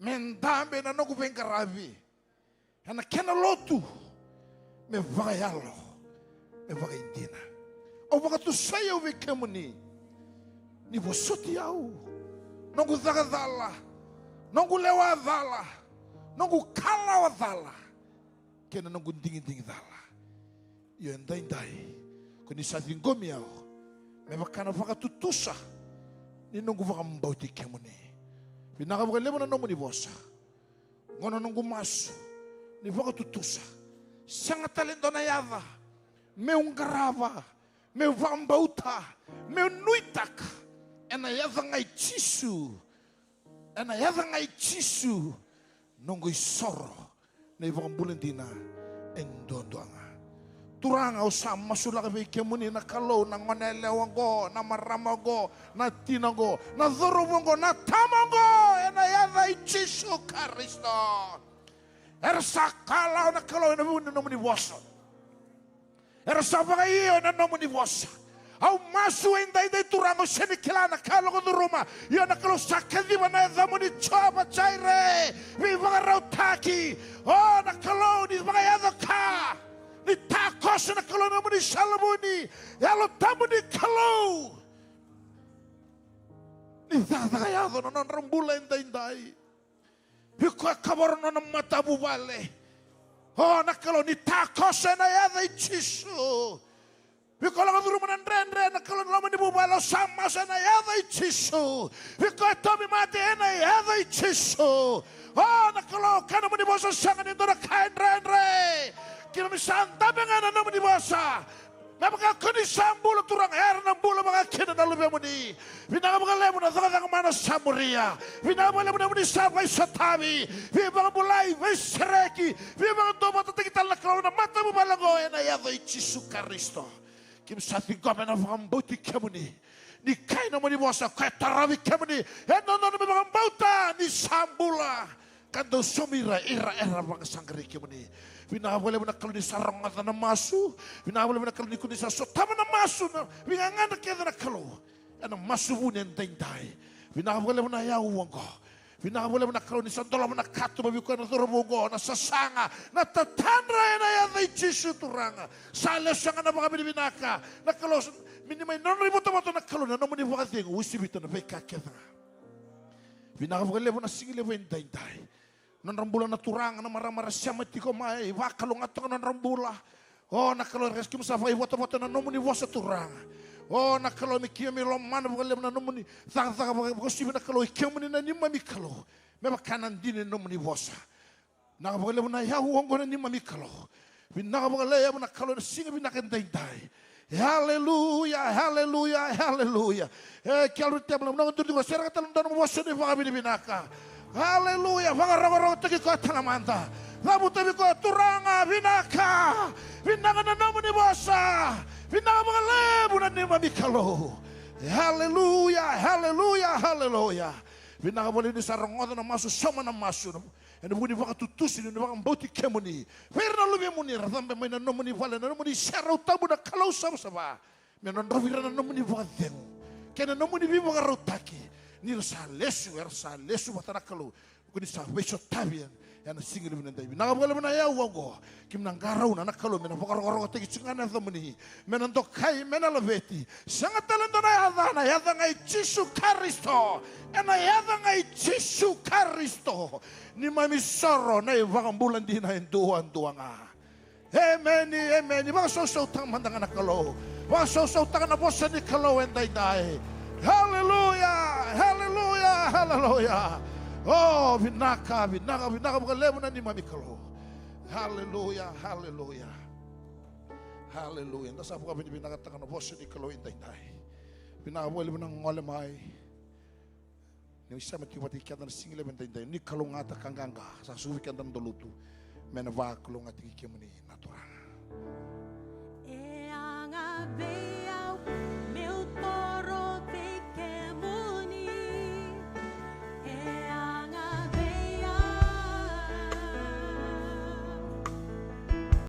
mendambe na nogu bengkaravi, ana kena lotu, me baka yalo, me baka indina. O baka tu saya we kemuni, ni vosoti au, nogu zagadala, nogu lewa dala. Nunggu kala wadala, kena nunggu dingin dala. Yo endai, kuni sa tinggomi au, me bakana baka tutusa, ni nunggu baka mbauti kemuni. Pinaka baka lemo na nomu ni vosa, ngono nunggu masu, ni baka tutusa. Sanga talento na yava, me ungarava, me vambauta, me nuitaka, ena yava ngai Jisu. ena yada ngai chisu nongoi soro nei vambulendina endodoanga turanga usama sulaka be kemuni na kalo na ngonele wango na maramago na tinago na dhorobongo na tamango ena yada chisu Kristo ersakala na kalo na bunde no muni vosa ersabanga iyo na no muni vosa au masu ainda turanga seni kilana kalo ko ruma yo na kalo sakadi bana zamuni choba chaire vi vara utaki oh na kalo ni vanga yada ka ni takos na kalo na muni shalabuni yalo tamuni kalo ni dada yado no rambula indai hiko kabor no mata bubale oh na kalo ni takos na yada ichisu Vikola kaduru manandrendre na kalon lama ni bubalo sama sana yada ichisu. Vikola tomi mate ena yada ichisu. Oh na kalo kana mani bosa sanga ni dora kaindrendre. Kira misanta bengana na mani bosa. Napaka kuni sambulu turang na bulu mga kina na lubi muni. Vinanga mga lemo na thakatang mana samuria. Vinanga mga lemo na muni sabay satabi. Vinanga mulay vesreki. Vinanga doba tatakita lakalaw na mata mo balago ena yada ichisu Kristo. Kim sati gomena vambuti kemuni ni kaina moni bosa kai tarawi kemuni eno no me vambauta ni sambula kando somira era bang sangri kemuni vina boleh mena kalau ni sarong na masu vina boleh mena kalau ni kunisa sotama na masu na vina ngana keda na kalau ena masu bunen dai vina boleh mena ya uangko vina boleh mena kalau ni sandola mena katu babi ko na dorobogo na sasanga na tatandra na ya dai chisu turanga sale sanga na mga binaka na kalau minimay non riboto na kalau na muni wakati usibito na beka keda vina boleh mena singile dai non rambula na turanga na maramara sama tiko mai wa kalau ngatong non rambula oh na kalau reski musafai foto na muni wasa turanga oh na kalau mikia mi lomana boleh na nomuni tak bosi na kalau ikemuni na nima mi kalau meba kanan dine nomuni bosa na boleh na ya uongo na nima mi kalau bina boleh na kalau singa bina kendai haleluya haleluya haleluya kalau tebel na untuk digo sera kata ndon bosa ni vaga binaka haleluya vaga rago tegi ko talamanta Labu tabi ko turanga binaka binaka na nomuni bosa binaka mga lebu na nima mikalo haleluya haleluya haleluya binaka boleh ni sarangoda na masu sama na masu ene buni vaka tutusi ni vaka mbauti kemuni verna lubi muni radambe mai na nomuni vale na nomuni sera utabu na kalau sama menon rovira na nomuni vaka deng kena nomuni vivo ka rotaki ni sa lesu batana kalau kuni sa weso tabian yana singil minandai na boleh mena ya wango kim nang garau na nakalo mena pokoro tegi chingana thamuni mena ndokai mena leveti sangat talento na yada ngai Yesu Kristo ena yada ngai Yesu Kristo ni mami soro na vagambulan dina enduanga amen amen ba so tang mandanga nakalo ba so tang na bosa ni kalo endai dai hallelujah hallelujah hallelujah oh binaka bukan lemu nani mami kalau haleluya haleluya haleluya nda sabu kami binaka tangan bos di kalau intai binaka boleh menang ngole mai ni bisa mati wati kiatan single bentai ni kalau ngata kanganga sa suwi kiatan dolutu menava kalau ngati kemuni natural e ang